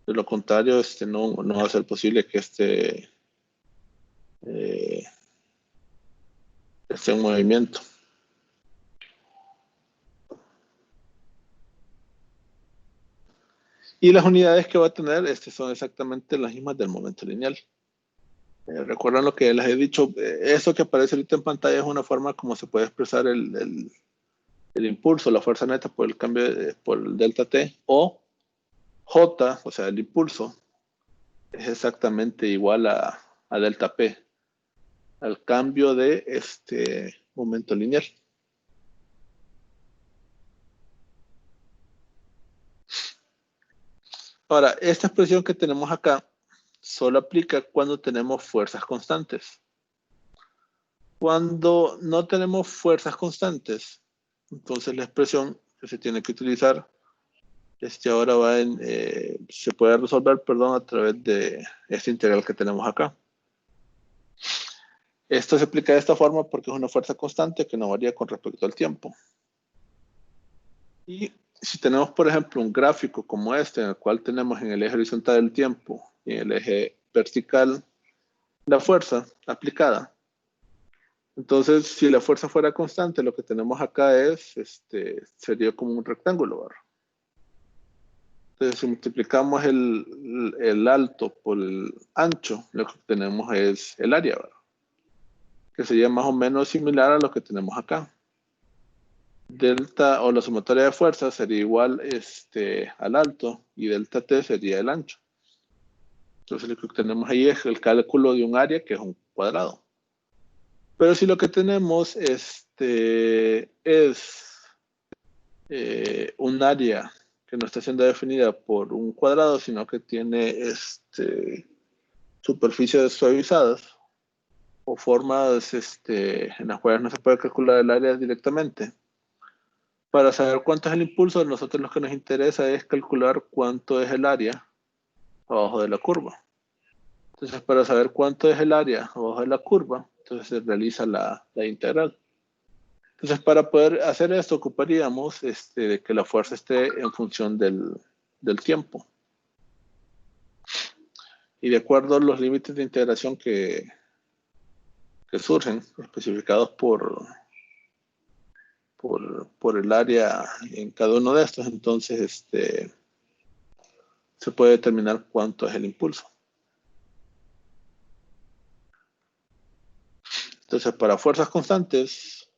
De lo contrario, no va a ser posible que esté en movimiento. Y las unidades que va a tener son exactamente las mismas del momento lineal. Recuerdan lo que les he dicho, eso que aparece ahorita en pantalla es una forma como se puede expresar el impulso, la fuerza neta por el cambio por el delta T, o J, o sea, el impulso, es exactamente igual a delta P, al cambio de momento lineal. Ahora, esta expresión que tenemos acá solo aplica cuando tenemos fuerzas constantes. Cuando no tenemos fuerzas constantes, entonces la expresión que se tiene que utilizar ahora se puede resolver, a través de esta integral que tenemos acá. Esto se aplica de esta forma porque es una fuerza constante que no varía con respecto al tiempo. Y si tenemos, por ejemplo, un gráfico como este, en el cual tenemos en el eje horizontal el tiempo y en el eje vertical la fuerza aplicada. Entonces, si la fuerza fuera constante, lo que tenemos acá sería como un rectángulo, ¿verdad? Entonces, si multiplicamos el alto por el ancho, lo que tenemos es el área, ¿verdad? Que sería más o menos similar a lo que tenemos acá. Delta o la sumatoria de fuerzas sería igual al alto y delta T sería el ancho. Entonces lo que tenemos ahí es el cálculo de un área que es un cuadrado. Pero si lo que tenemos es un área que no está siendo definida por un cuadrado, sino que tiene superficies suavizadas o formas en las cuales no se puede calcular el área directamente. Para saber cuánto es el impulso, a nosotros lo que nos interesa es calcular cuánto es el área abajo de la curva. Entonces, para saber cuánto es el área abajo de la curva, entonces se realiza la integral. Entonces, para poder hacer esto, ocuparíamos de que la fuerza esté en función del tiempo. Y de acuerdo a los límites de integración que surgen, especificados por el área en cada uno de estos, entonces se puede determinar cuánto es el impulso. Entonces, para fuerzas constantes,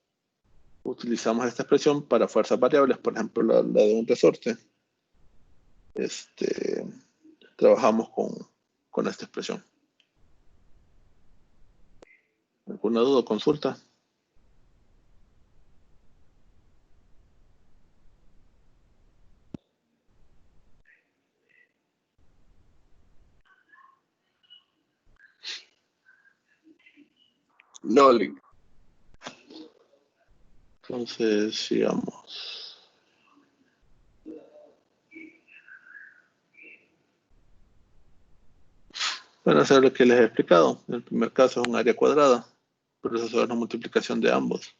utilizamos esta expresión. Para fuerzas variables, por ejemplo, la de un resorte, trabajamos con esta expresión. ¿Alguna duda o consulta? No, Lee. Entonces, sigamos. Bueno, hacer lo que les he explicado. En el primer caso es un área cuadrada, por eso es una multiplicación de ambos.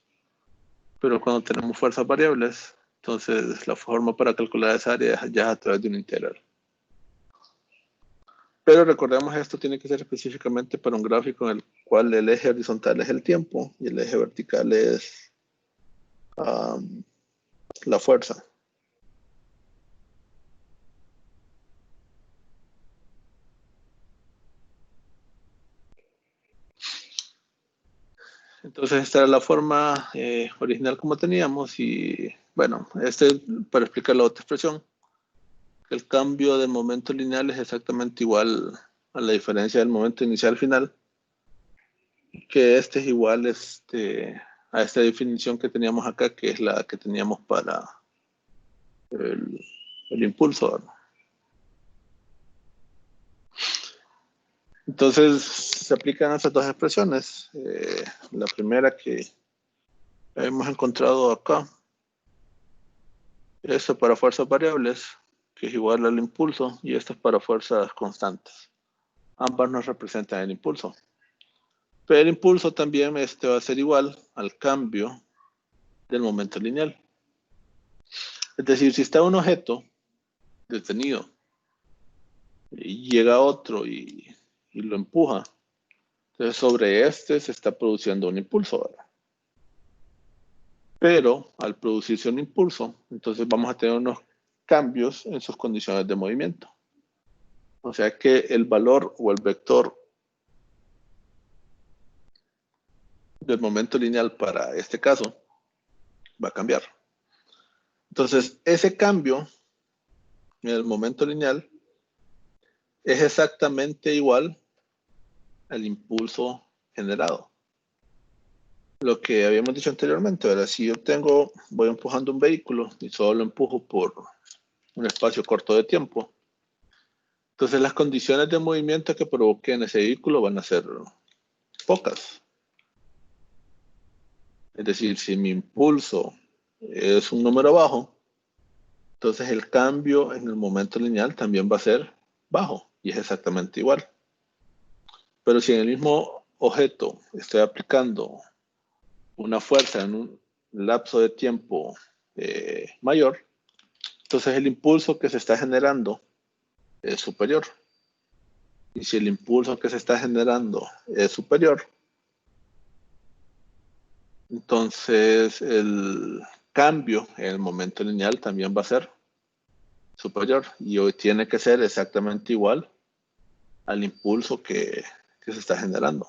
Pero cuando tenemos fuerzas variables, entonces la forma para calcular esa área ya es a través de un integral. Pero recordemos, esto tiene que ser específicamente para un gráfico en el cual el eje horizontal es el tiempo y el eje vertical es la fuerza. Entonces esta era la forma original como teníamos y bueno, para explicar la otra expresión, el cambio de momento lineal es exactamente igual a la diferencia del momento inicial final, que es igual a esta definición que teníamos acá, que es la que teníamos para el impulso, ¿verdad? Entonces se aplican esas dos expresiones. La primera que hemos encontrado acá, esta para fuerzas variables, que es igual al impulso, y esta es para fuerzas constantes. Ambas nos representan el impulso. Pero el impulso también va a ser igual al cambio del momento lineal. Es decir, si está un objeto detenido y llega otro y lo empuja, entonces sobre se está produciendo un impulso, ¿verdad? Pero al producirse un impulso, entonces vamos a tener unos cambios en sus condiciones de movimiento. O sea que el valor o el vector del momento lineal para este caso va a cambiar. Entonces, ese cambio en el momento lineal es exactamente igual al impulso generado. Lo que habíamos dicho anteriormente, ¿verdad? Si yo voy empujando un vehículo y solo lo empujo por un espacio corto de tiempo, entonces las condiciones de movimiento que provoque en ese vehículo van a ser pocas. Es decir, si mi impulso es un número bajo, entonces el cambio en el momento lineal también va a ser bajo y es exactamente igual. Pero si en el mismo objeto estoy aplicando una fuerza en un lapso de tiempo mayor, entonces el impulso que se está generando es superior. Y si el impulso que se está generando es superior, entonces el cambio en el momento lineal también va a ser superior. Y hoy tiene que ser exactamente igual al impulso que se está generando.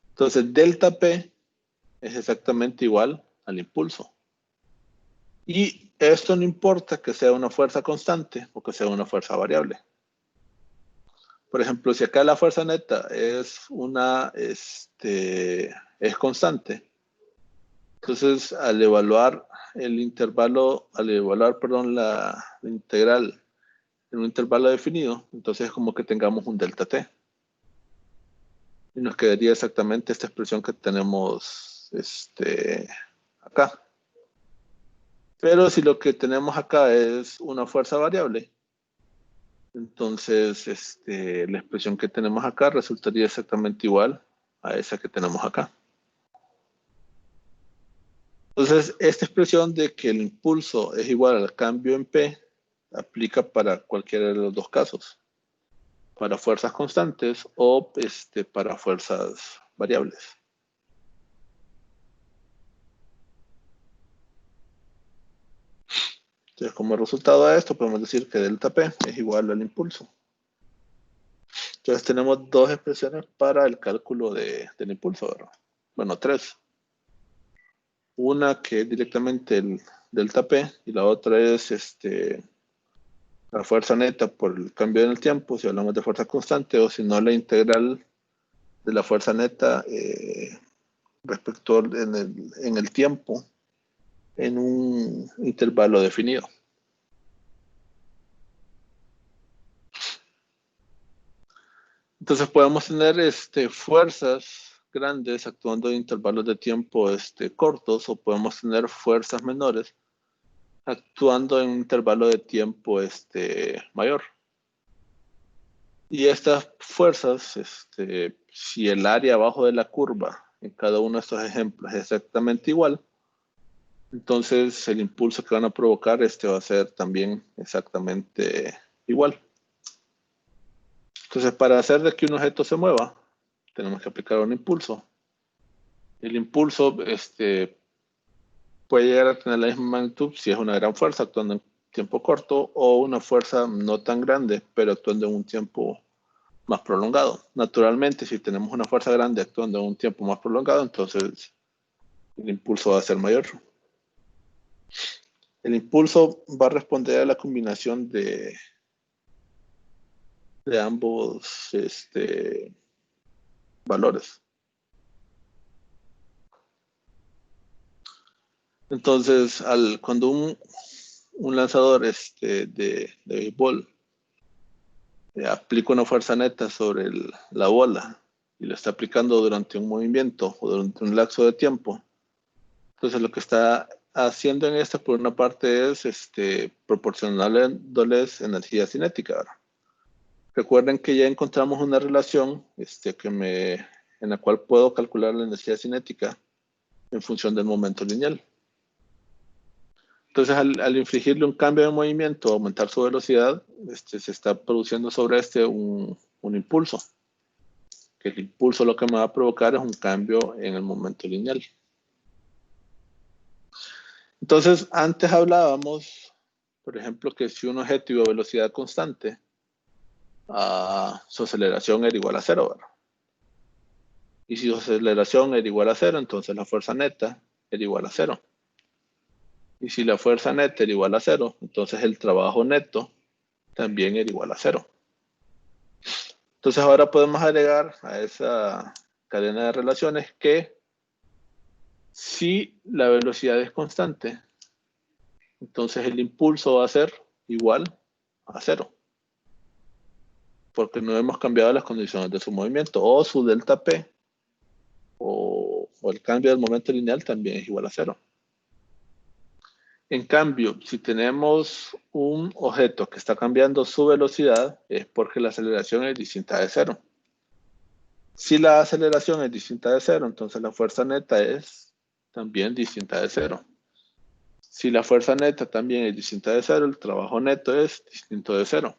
Entonces delta P es exactamente igual al impulso. Y esto no importa que sea una fuerza constante o que sea una fuerza variable. Por ejemplo, si acá la fuerza neta es es constante, entonces al evaluar la integral en un intervalo definido, entonces es como que tengamos un delta T. Y nos quedaría exactamente esta expresión que tenemos acá. Pero si lo que tenemos acá es una fuerza variable, entonces la expresión que tenemos acá resultaría exactamente igual a esa que tenemos acá. Entonces, esta expresión de que el impulso es igual al cambio en P aplica para cualquiera de los dos casos. para fuerzas constantes o para fuerzas variables. Entonces, como resultado de esto, podemos decir que delta P es igual al impulso. Entonces, tenemos dos expresiones para el cálculo del impulso, ¿verdad? Bueno, tres. Una que es directamente el delta P y la otra es la fuerza neta por el cambio en el tiempo, si hablamos de fuerza constante, o si no, la integral de la fuerza neta respecto en el tiempo en un intervalo definido. Entonces podemos tener fuerzas grandes actuando en intervalos de tiempo cortos, o podemos tener fuerzas menores actuando en un intervalo de tiempo mayor. Y estas fuerzas, si el área abajo de la curva en cada uno de estos ejemplos es exactamente igual, entonces el impulso que van a provocar va a ser también exactamente igual. Entonces, para hacer de que un objeto se mueva, tenemos que aplicar un impulso. El impulso puede llegar a tener la misma magnitud si es una gran fuerza actuando en tiempo corto, o una fuerza no tan grande, pero actuando en un tiempo más prolongado. Naturalmente, si tenemos una fuerza grande actuando en un tiempo más prolongado, entonces el impulso va a ser mayor. El impulso va a responder a la combinación de ambos valores. Entonces, cuando un lanzador de béisbol aplica una fuerza neta sobre la bola y lo está aplicando durante un movimiento o durante un lapso de tiempo, entonces lo que está haciendo en esto, por una parte, es proporcionándoles energía cinética, ¿verdad? Recuerden que ya encontramos una relación en la cual puedo calcular la energía cinética en función del momento lineal. Entonces, al infligirle un cambio de movimiento, aumentar su velocidad, se está produciendo sobre un impulso. Que el impulso lo que me va a provocar es un cambio en el momento lineal. Entonces, antes hablábamos, por ejemplo, que si un objeto iba a velocidad constante, su aceleración era igual a cero, ¿verdad? Y si su aceleración era igual a cero, entonces la fuerza neta era igual a cero. Y si la fuerza neta era igual a cero, entonces el trabajo neto también era igual a cero. Entonces ahora podemos agregar a esa cadena de relaciones que si la velocidad es constante, entonces el impulso va a ser igual a cero. Porque no hemos cambiado las condiciones de su movimiento, o su delta P, o el cambio del momento lineal también es igual a cero. En cambio, si tenemos un objeto que está cambiando su velocidad, es porque la aceleración es distinta de cero. Si la aceleración es distinta de cero, entonces la fuerza neta es también distinta de cero. Si la fuerza neta también es distinta de cero, el trabajo neto es distinto de cero.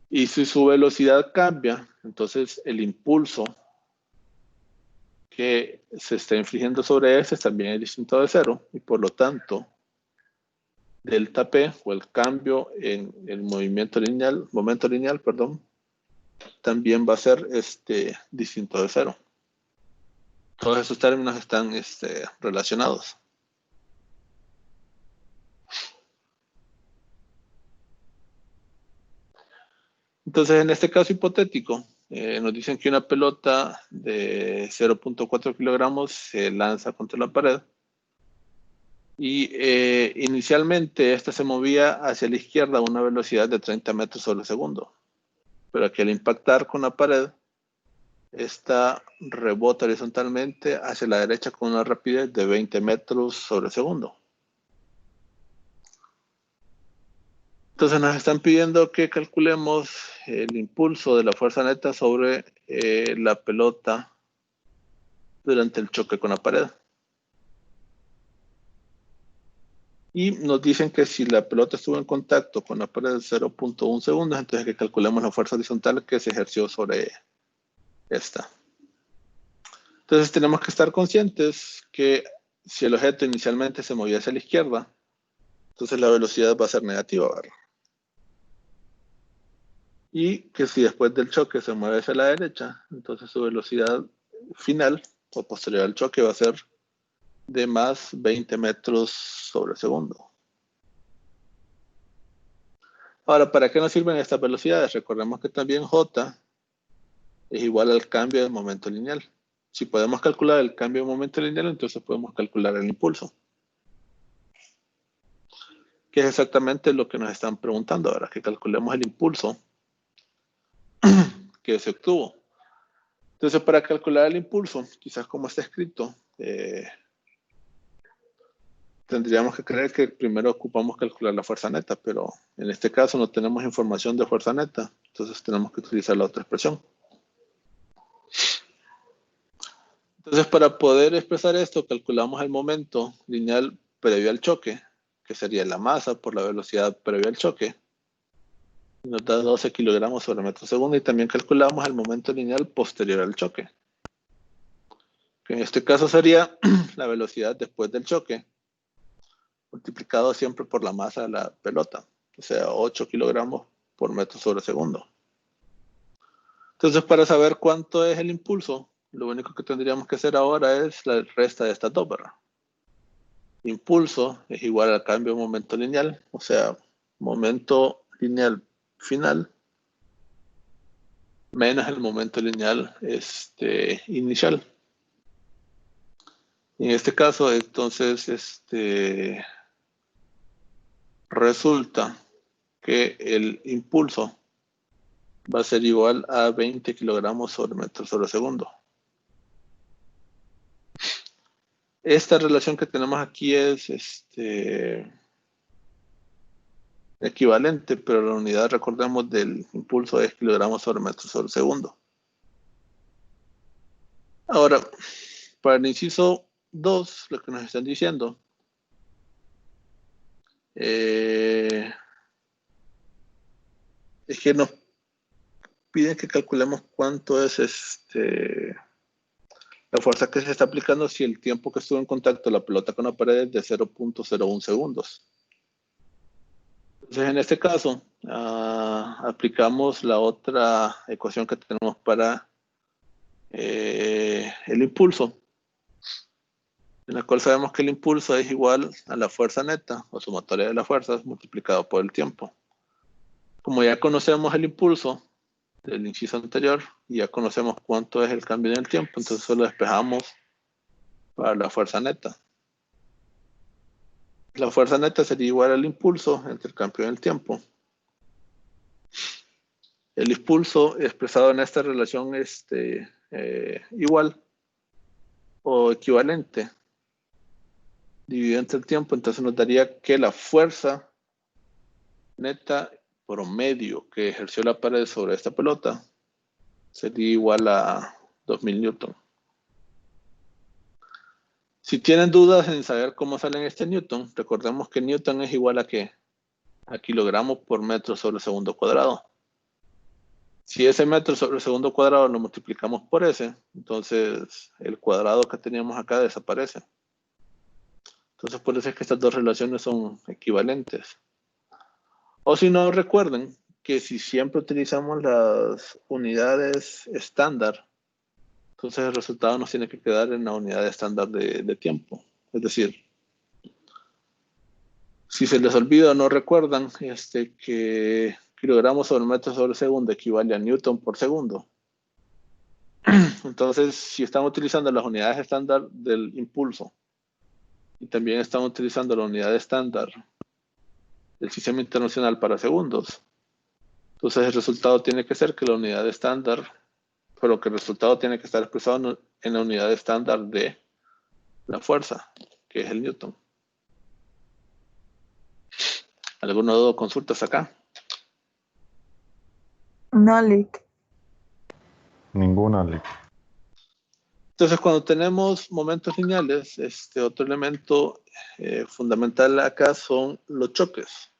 Y si su velocidad cambia, entonces el impulso que se está infligiendo sobre este también es distinto de cero, y por lo tanto delta P, o el cambio en el momento lineal, también va a ser distinto de cero. Todos esos términos están relacionados. Entonces, en este caso hipotético, nos dicen que una pelota de 0.4 kilogramos se lanza contra la pared. Y inicialmente esta se movía hacia la izquierda a una velocidad de 30 metros sobre segundo. Pero que al impactar con la pared, esta rebota horizontalmente hacia la derecha con una rapidez de 20 metros sobre segundo. Entonces nos están pidiendo que calculemos el impulso de la fuerza neta sobre la pelota durante el choque con la pared. Y nos dicen que si la pelota estuvo en contacto con la pared de 0.1 segundos, entonces que calculemos la fuerza horizontal que se ejerció sobre esta. Entonces tenemos que estar conscientes que si el objeto inicialmente se movía hacia la izquierda, entonces la velocidad va a ser negativa, ¿verdad? Y que si después del choque se mueve hacia la derecha, entonces su velocidad final o posterior al choque va a ser de más 20 metros sobre segundo. Ahora, ¿para qué nos sirven estas velocidades? Recordemos que también J es igual al cambio de momento lineal. Si podemos calcular el cambio de momento lineal, entonces podemos calcular el impulso. Que es exactamente lo que nos están preguntando ahora, que calculemos el impulso que se obtuvo. Entonces, para calcular el impulso, quizás como está escrito, tendríamos que creer que primero ocupamos calcular la fuerza neta, pero en este caso no tenemos información de fuerza neta, entonces tenemos que utilizar la otra expresión. Entonces, para poder expresar esto, calculamos el momento lineal previo al choque, que sería la masa por la velocidad previa al choque. Nos da 12 kilogramos sobre metro segundo y también calculamos el momento lineal posterior al choque. Que en este caso sería la velocidad después del choque, multiplicado siempre por la masa de la pelota, o sea, 8 kilogramos por metro sobre segundo. Entonces, para saber cuánto es el impulso, lo único que tendríamos que hacer ahora es la resta de estas dos, ¿verdad? Impulso es igual al cambio de momento lineal, o sea, momento lineal final menos el momento lineal inicial. En este caso, entonces, resulta que el impulso va a ser igual a 20 kilogramos sobre metro sobre segundo. Esta relación que tenemos aquí es equivalente, pero la unidad, recordemos, del impulso es kilogramos sobre metro sobre segundo. Ahora, para el inciso 2, lo que nos están diciendo es que nos piden que calculemos cuánto es la fuerza que se está aplicando si el tiempo que estuvo en contacto la pelota con la pared es de 0.01 segundos. Entonces, en este caso, aplicamos la otra ecuación que tenemos para el impulso, en la cual sabemos que el impulso es igual a la fuerza neta, o sumatoria de las fuerzas, multiplicado por el tiempo. Como ya conocemos el impulso del inciso anterior, y ya conocemos cuánto es el cambio en el tiempo, entonces solo despejamos para la fuerza neta. La fuerza neta sería igual al impulso entre el cambio en el tiempo. El impulso expresado en esta relación igual o equivalente dividido entre el tiempo, entonces nos daría que la fuerza neta promedio que ejerció la pared sobre esta pelota sería igual a 2000 newton. Si tienen dudas en saber cómo salen este newton, recordemos que newton es igual a ¿qué? A kilogramos por metro sobre segundo cuadrado. Si ese metro sobre segundo cuadrado lo multiplicamos por ese, entonces el cuadrado que teníamos acá desaparece. Entonces por eso es que estas dos relaciones son equivalentes. O si no, recuerden que si siempre utilizamos las unidades estándar, entonces el resultado nos tiene que quedar en la unidad estándar de tiempo. Es decir, si se les olvida o no recuerdan que kilogramos sobre metro sobre segundo equivale a newton por segundo. Entonces, si están utilizando las unidades estándar del impulso y también están utilizando la unidad estándar del sistema internacional para segundos, entonces el resultado tiene que ser que la unidad estándar, pero que el resultado tiene que estar expresado en la unidad estándar de la fuerza, que es el newton. ¿Alguna duda o consultas acá? No, Lick. Ninguna, Lick. Entonces, cuando tenemos momentos lineales, otro elemento fundamental acá son los choques.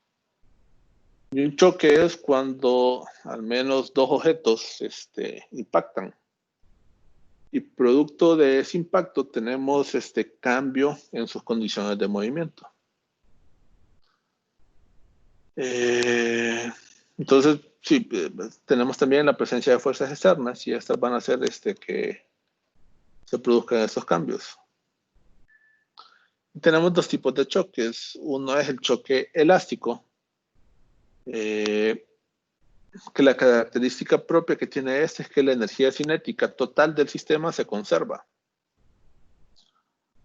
Y un choque es cuando al menos dos objetos impactan. Y producto de ese impacto tenemos cambio en sus condiciones de movimiento. Entonces, sí, tenemos también la presencia de fuerzas externas y estas van a hacer que se produzcan estos cambios. Tenemos dos tipos de choques. Uno es el choque elástico, que la característica propia que tiene es que la energía cinética total del sistema se conserva.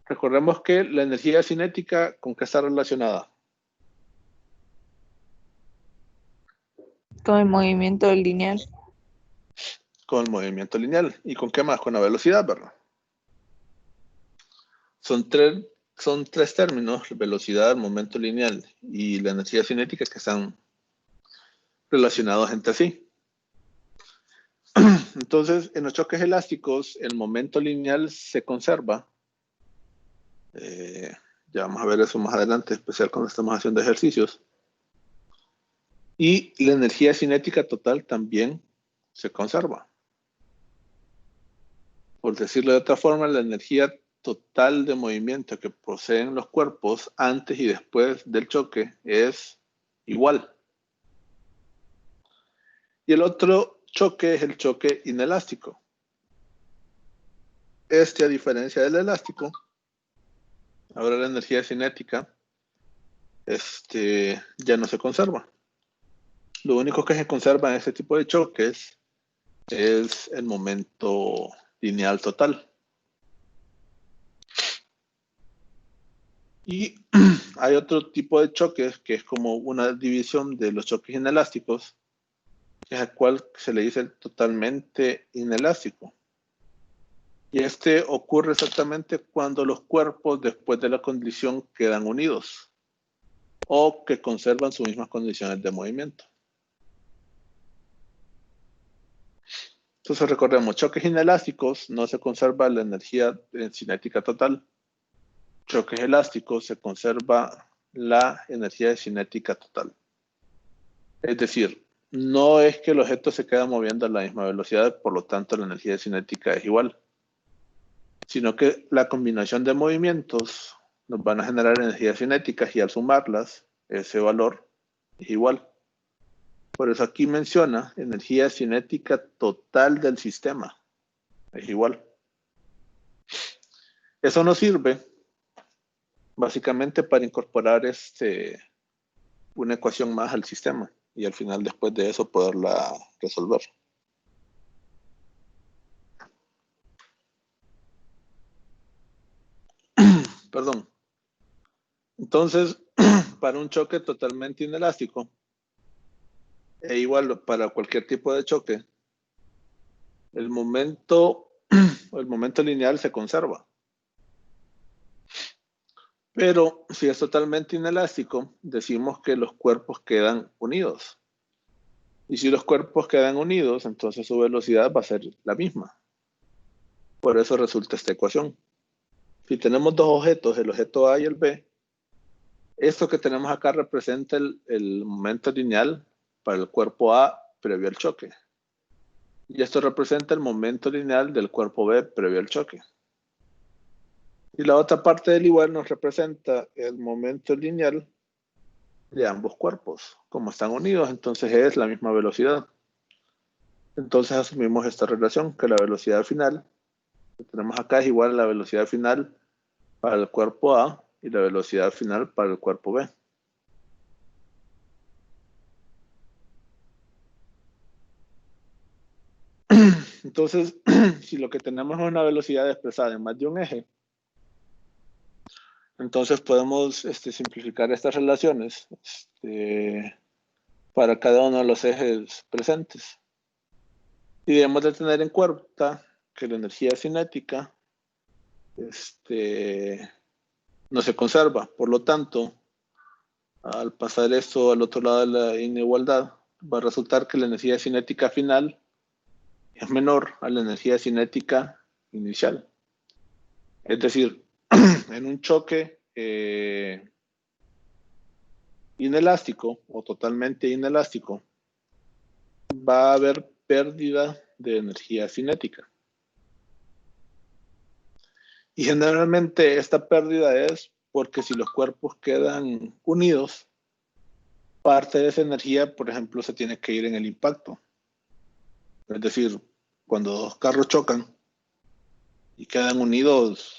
Recordemos que la energía cinética, ¿con qué está relacionada? Con el movimiento lineal. Con el movimiento lineal. ¿Y con qué más? Con la velocidad, ¿verdad? Son tres términos: velocidad, momento lineal y la energía cinética, que están relacionados entre sí. Entonces, en los choques elásticos, el momento lineal se conserva. Ya vamos a ver eso más adelante, especial cuando estamos haciendo ejercicios. Y la energía cinética total también se conserva. Por decirlo de otra forma, la energía total de movimiento que poseen los cuerpos antes y después del choque es igual. Y el otro choque es el choque inelástico. A diferencia del elástico, ahora la energía cinética ya no se conserva. Lo único que se conserva en este tipo de choques es el momento lineal total. Y hay otro tipo de choques que es como una división de los choques inelásticos, que es al cual se le dice totalmente inelástico. Y ocurre exactamente cuando los cuerpos después de la condición quedan unidos o que conservan sus mismas condiciones de movimiento. Entonces recordemos, choques inelásticos no se conserva la energía cinética total. Choques elásticos se conserva la energía cinética total. Es decir, no es que el objeto se queda moviendo a la misma velocidad, por lo tanto la energía cinética es igual, sino que la combinación de movimientos nos van a generar energías cinéticas y al sumarlas, ese valor es igual. Por eso aquí menciona energía cinética total del sistema, es igual. Eso nos sirve básicamente para incorporar una ecuación más al sistema y al final después de eso poderla resolver. Perdón. Entonces, para un choque totalmente inelástico, e igual para cualquier tipo de choque, el momento lineal se conserva. Pero si es totalmente inelástico, decimos que los cuerpos quedan unidos. Y si los cuerpos quedan unidos, entonces su velocidad va a ser la misma. Por eso resulta esta ecuación. Si tenemos dos objetos, el objeto A y el B, esto que tenemos acá representa el momento lineal para el cuerpo A previo al choque. Y esto representa el momento lineal del cuerpo B previo al choque. Y la otra parte del igual nos representa el momento lineal de ambos cuerpos. Como están unidos, entonces es la misma velocidad. Entonces asumimos esta relación, que la velocidad final que tenemos acá es igual a la velocidad final para el cuerpo A y la velocidad final para el cuerpo B. Entonces, si lo que tenemos es una velocidad expresada en más de un eje, entonces podemos simplificar estas relaciones para cada uno de los ejes presentes. Y debemos de tener en cuenta que la energía cinética no se conserva. Por lo tanto, al pasar esto al otro lado de la inigualdad, va a resultar que la energía cinética final es menor a la energía cinética inicial. Es decir, en un choque inelástico o totalmente inelástico, va a haber pérdida de energía cinética. Y generalmente esta pérdida es porque si los cuerpos quedan unidos, parte de esa energía, por ejemplo, se tiene que ir en el impacto. Es decir, cuando dos carros chocan y quedan unidos,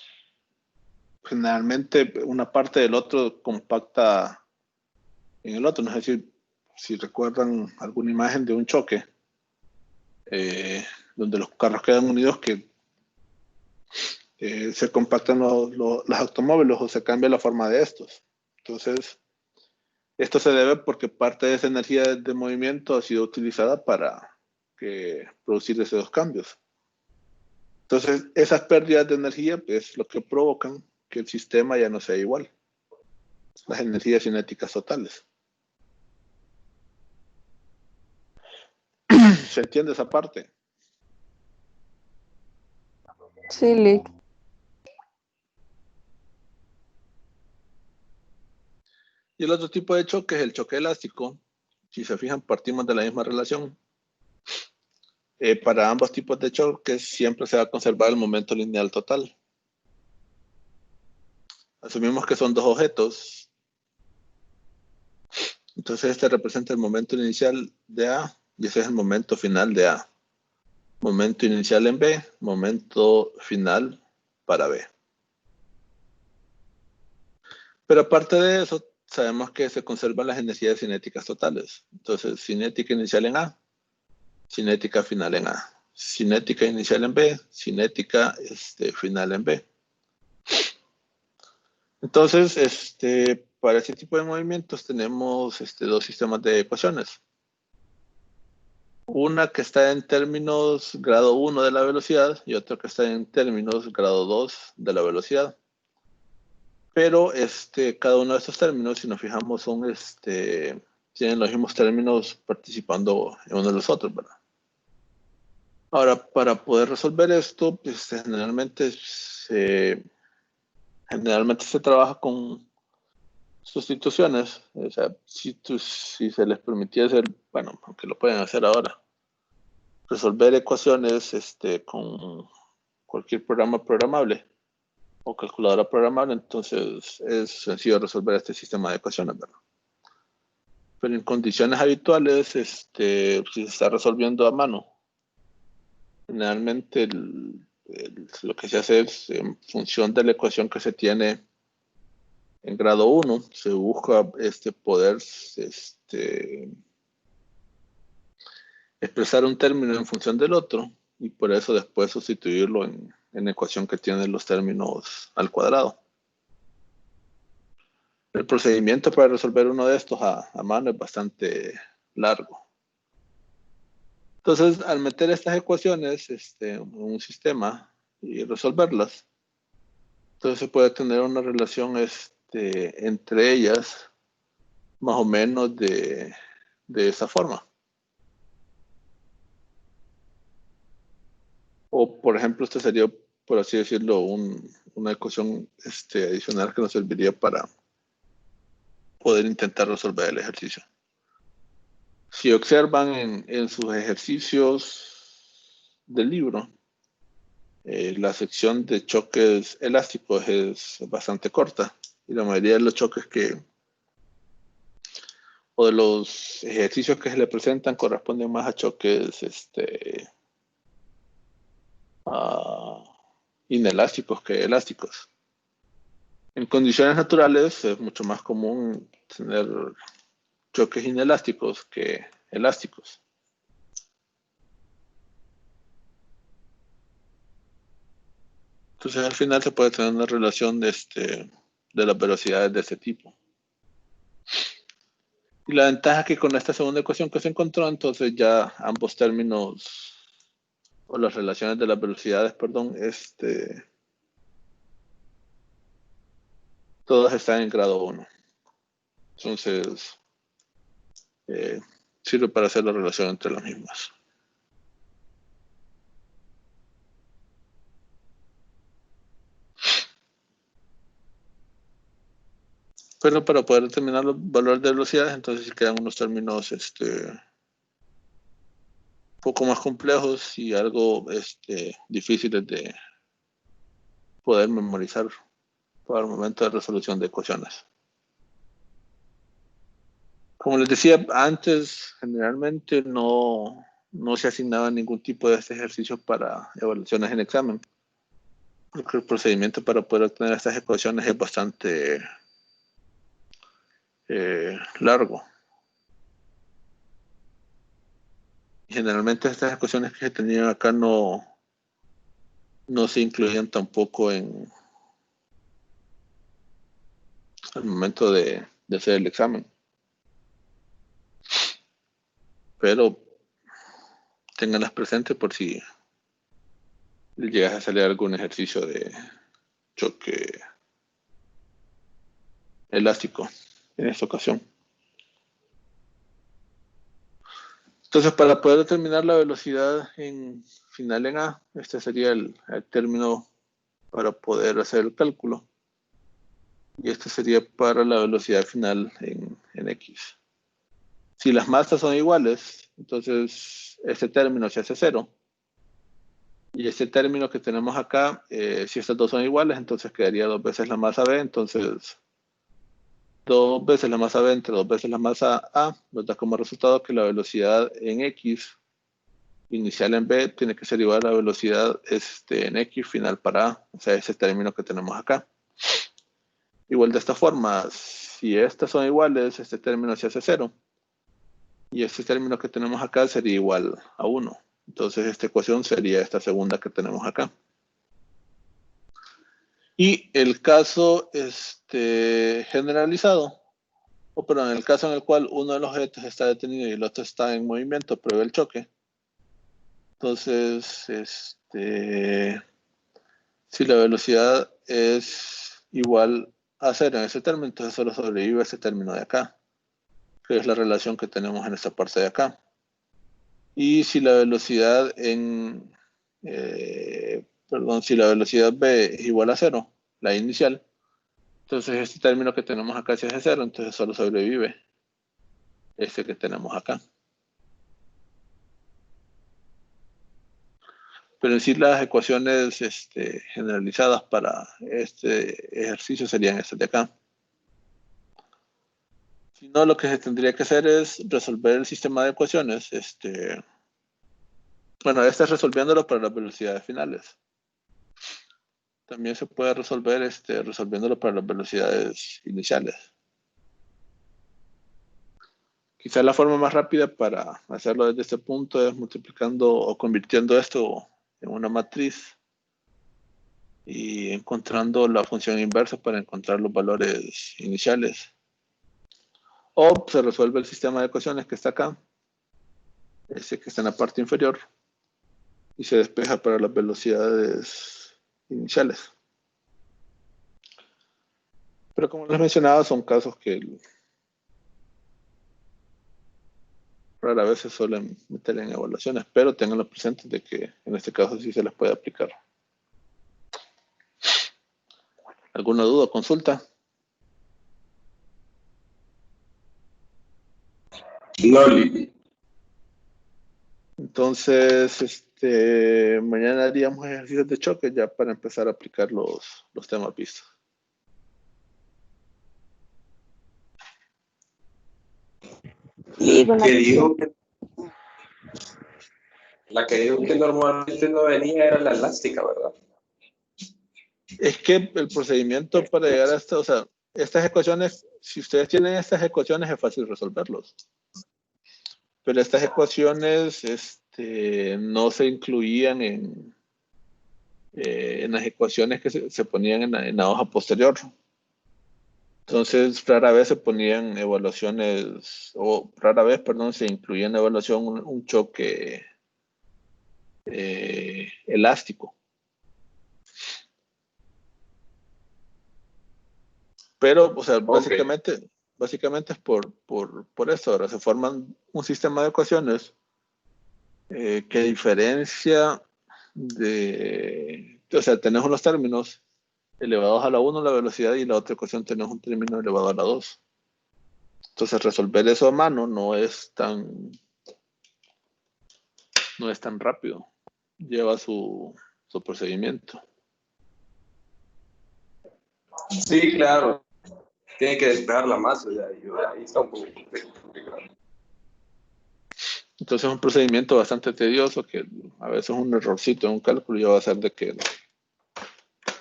generalmente una parte del otro compacta en el otro. No sé si recuerdan alguna imagen de un choque donde los carros quedan unidos, que se compactan los automóviles o se cambia la forma de estos. Entonces, esto se debe porque parte de esa energía de movimiento ha sido utilizada para producir esos dos cambios. Entonces, esas pérdidas de energía es lo que provocan que el sistema ya no sea igual. Las energías cinéticas totales. ¿Se entiende esa parte? Sí, Lick. Y el otro tipo de choque es el choque elástico. Si se fijan, partimos de la misma relación. Para ambos tipos de choques siempre se va a conservar el momento lineal total. Asumimos que son dos objetos. Entonces este representa el momento inicial de A y ese es el momento final de A. Momento inicial en B, momento final para B. Pero aparte de eso, sabemos que se conservan las energías cinéticas totales. Entonces, cinética inicial en A, cinética final en A. Cinética inicial en B, cinética final en B. Entonces, para ese tipo de movimientos tenemos dos sistemas de ecuaciones. Una que está en términos grado 1 de la velocidad y otra que está en términos grado 2 de la velocidad. Pero cada uno de estos términos, si nos fijamos, tienen los mismos términos participando en uno de los otros, ¿verdad? Ahora, para poder resolver esto, pues, generalmente se trabaja con sustituciones. O sea, si se les permitiese, bueno, aunque lo pueden hacer ahora, resolver ecuaciones con cualquier programa programable o calculadora programable, entonces es sencillo resolver este sistema de ecuaciones, ¿verdad? Pero en condiciones habituales, si se está resolviendo a mano, generalmente lo que se hace es, en función de la ecuación que se tiene en grado 1, se busca poder expresar un término en función del otro y por eso después sustituirlo en la ecuación que tiene los términos al cuadrado. El procedimiento para resolver uno de estos a mano es bastante largo. Entonces, al meter estas ecuaciones en un sistema y resolverlas, entonces se puede tener una relación entre ellas más o menos de esa forma. O, por ejemplo, esta sería, por así decirlo, una ecuación adicional que nos serviría para poder intentar resolver el ejercicio. Si observan en sus ejercicios del libro, la sección de choques elásticos es bastante corta y la mayoría de los choques o de los ejercicios que se le presentan corresponden más a choques inelásticos que elásticos. En condiciones naturales es mucho más común tener choques inelásticos que elásticos. Entonces al final se puede tener una relación de las velocidades de ese tipo. Y la ventaja es que con esta segunda ecuación que se encontró, entonces ya ambos términos, o las relaciones de las velocidades, perdón, todas están en grado 1. Entonces, sirve para hacer la relación entre las mismas. Pero para poder determinar los valores de velocidades, entonces sí quedan unos términos un poco más complejos y algo difíciles de poder memorizar para el momento de resolución de ecuaciones. Como les decía antes, generalmente no se asignaba ningún tipo de este ejercicio para evaluaciones en examen, porque el procedimiento para poder obtener estas ecuaciones es bastante largo. Generalmente estas ecuaciones que se tenían acá no se incluían tampoco en el momento de hacer el examen. Pero ténganlas presentes por si les llegas a salir algún ejercicio de choque elástico en esta ocasión. Entonces, para poder determinar la velocidad final en A, este sería el término para poder hacer el cálculo. Y este sería para la velocidad final en X. Si las masas son iguales, entonces este término se hace 0. Y este término que tenemos acá, si estas dos son iguales, entonces quedaría 2 veces la masa B. Entonces, 2 veces la masa B entre 2 veces la masa A nos da como resultado que la velocidad en X inicial en B tiene que ser igual a la velocidad en X final para A. O sea, ese término que tenemos acá. Igual de esta forma, si estas son iguales, este término se hace 0. Y este término que tenemos acá sería igual a 1. Entonces esta ecuación sería esta segunda que tenemos acá. Y el caso generalizado, o perdón, el caso en el cual uno de los objetos está detenido y el otro está en movimiento, prueba el choque. Entonces, si la velocidad es igual a 0 en ese término, entonces solo sobrevive ese término de acá, que es la relación que tenemos en esta parte de acá. Y si la velocidad si la velocidad B es igual a 0, la inicial, entonces este término que tenemos acá se hace 0, entonces solo sobrevive este que tenemos acá. Pero en sí las ecuaciones generalizadas para este ejercicio serían estas de acá. Si no, lo que se tendría que hacer es resolver el sistema de ecuaciones. Bueno, este es resolviéndolo para las velocidades finales. También se puede resolver resolviéndolo para las velocidades iniciales. Quizás la forma más rápida para hacerlo desde este punto es multiplicando o convirtiendo esto en una matriz y encontrando la función inversa para encontrar los valores iniciales. O se resuelve el sistema de ecuaciones que está acá, ese que está en la parte inferior, y se despeja para las velocidades iniciales. Pero como les mencionaba, son casos que rara vez se suelen meter en evaluaciones, pero tenganlo presente de que en este caso sí se les puede aplicar. ¿Alguna duda o consulta? No, Lili. Entonces, mañana haríamos ejercicios de choque ya para empezar a aplicar los temas vistos. Y con Que dijo que la que dijo que normalmente no venía era la elástica, ¿verdad? Es que el procedimiento para llegar a esto, o sea, estas ecuaciones, si ustedes tienen estas ecuaciones es fácil resolverlos. Pero estas ecuaciones no se incluían en las ecuaciones que se ponían en la hoja posterior. Entonces, rara vez se ponían evaluaciones, o rara vez, perdón, se incluía en la evaluación un choque elástico. Pero, o sea, básicamente es por eso. Ahora se forman un sistema de ecuaciones que diferencia o sea, tenés unos términos elevados a la 1 la velocidad y la otra ecuación tenemos un término elevado a la 2. Entonces resolver eso a mano no es tan rápido. Lleva su procedimiento. Sí, claro. Tiene que despejar la masa, y ahí está un poco complicado. Entonces es un procedimiento bastante tedioso que a veces un errorcito en un cálculo ya va a hacer de que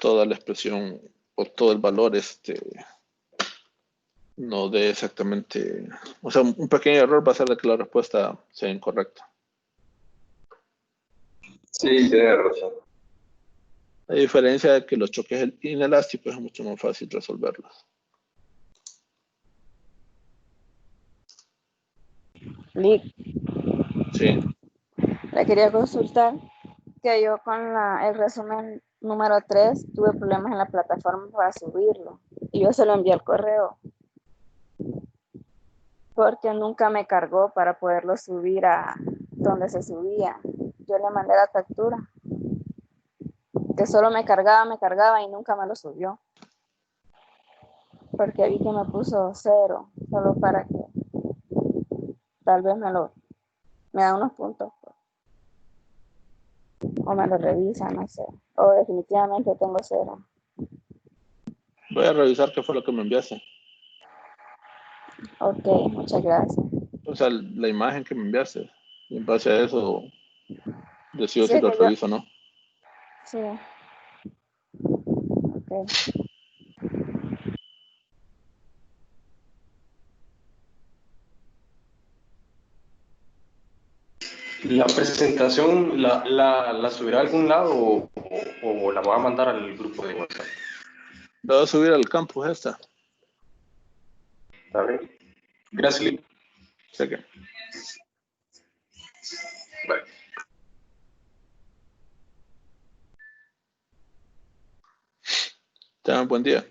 toda la expresión o todo el valor no dé exactamente, o sea, un pequeño error va a hacer de que la respuesta sea incorrecta. Sí, tiene razón. A diferencia de que los choques inelásticos es mucho más fácil resolverlos. Lick, Sí. le quería consultar que yo con el resumen número 3 tuve problemas en la plataforma para subirlo y yo se lo envié al correo porque nunca me cargó para poderlo subir a donde se subía. Yo le mandé la captura que solo me cargaba y nunca me lo subió porque vi que me puso 0 solo para que tal vez me da unos puntos o me lo revisa, no sé, o definitivamente tengo 0. Voy a revisar qué fue lo que me enviaste. Ok, muchas gracias. O sea, la imagen que me enviaste. Y en base a eso, decido Sí, si lo que yo, reviso o no. sí, ok. ¿La presentación la subirá a algún lado o la voy a mandar al grupo de WhatsApp? La voy a subir al campus esta. ¿Está bien? Gracias, Lick. Sé que. Bye. Tengan buen día.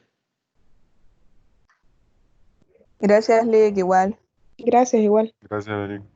Gracias, Lick, igual. Gracias, igual. Gracias, Eric.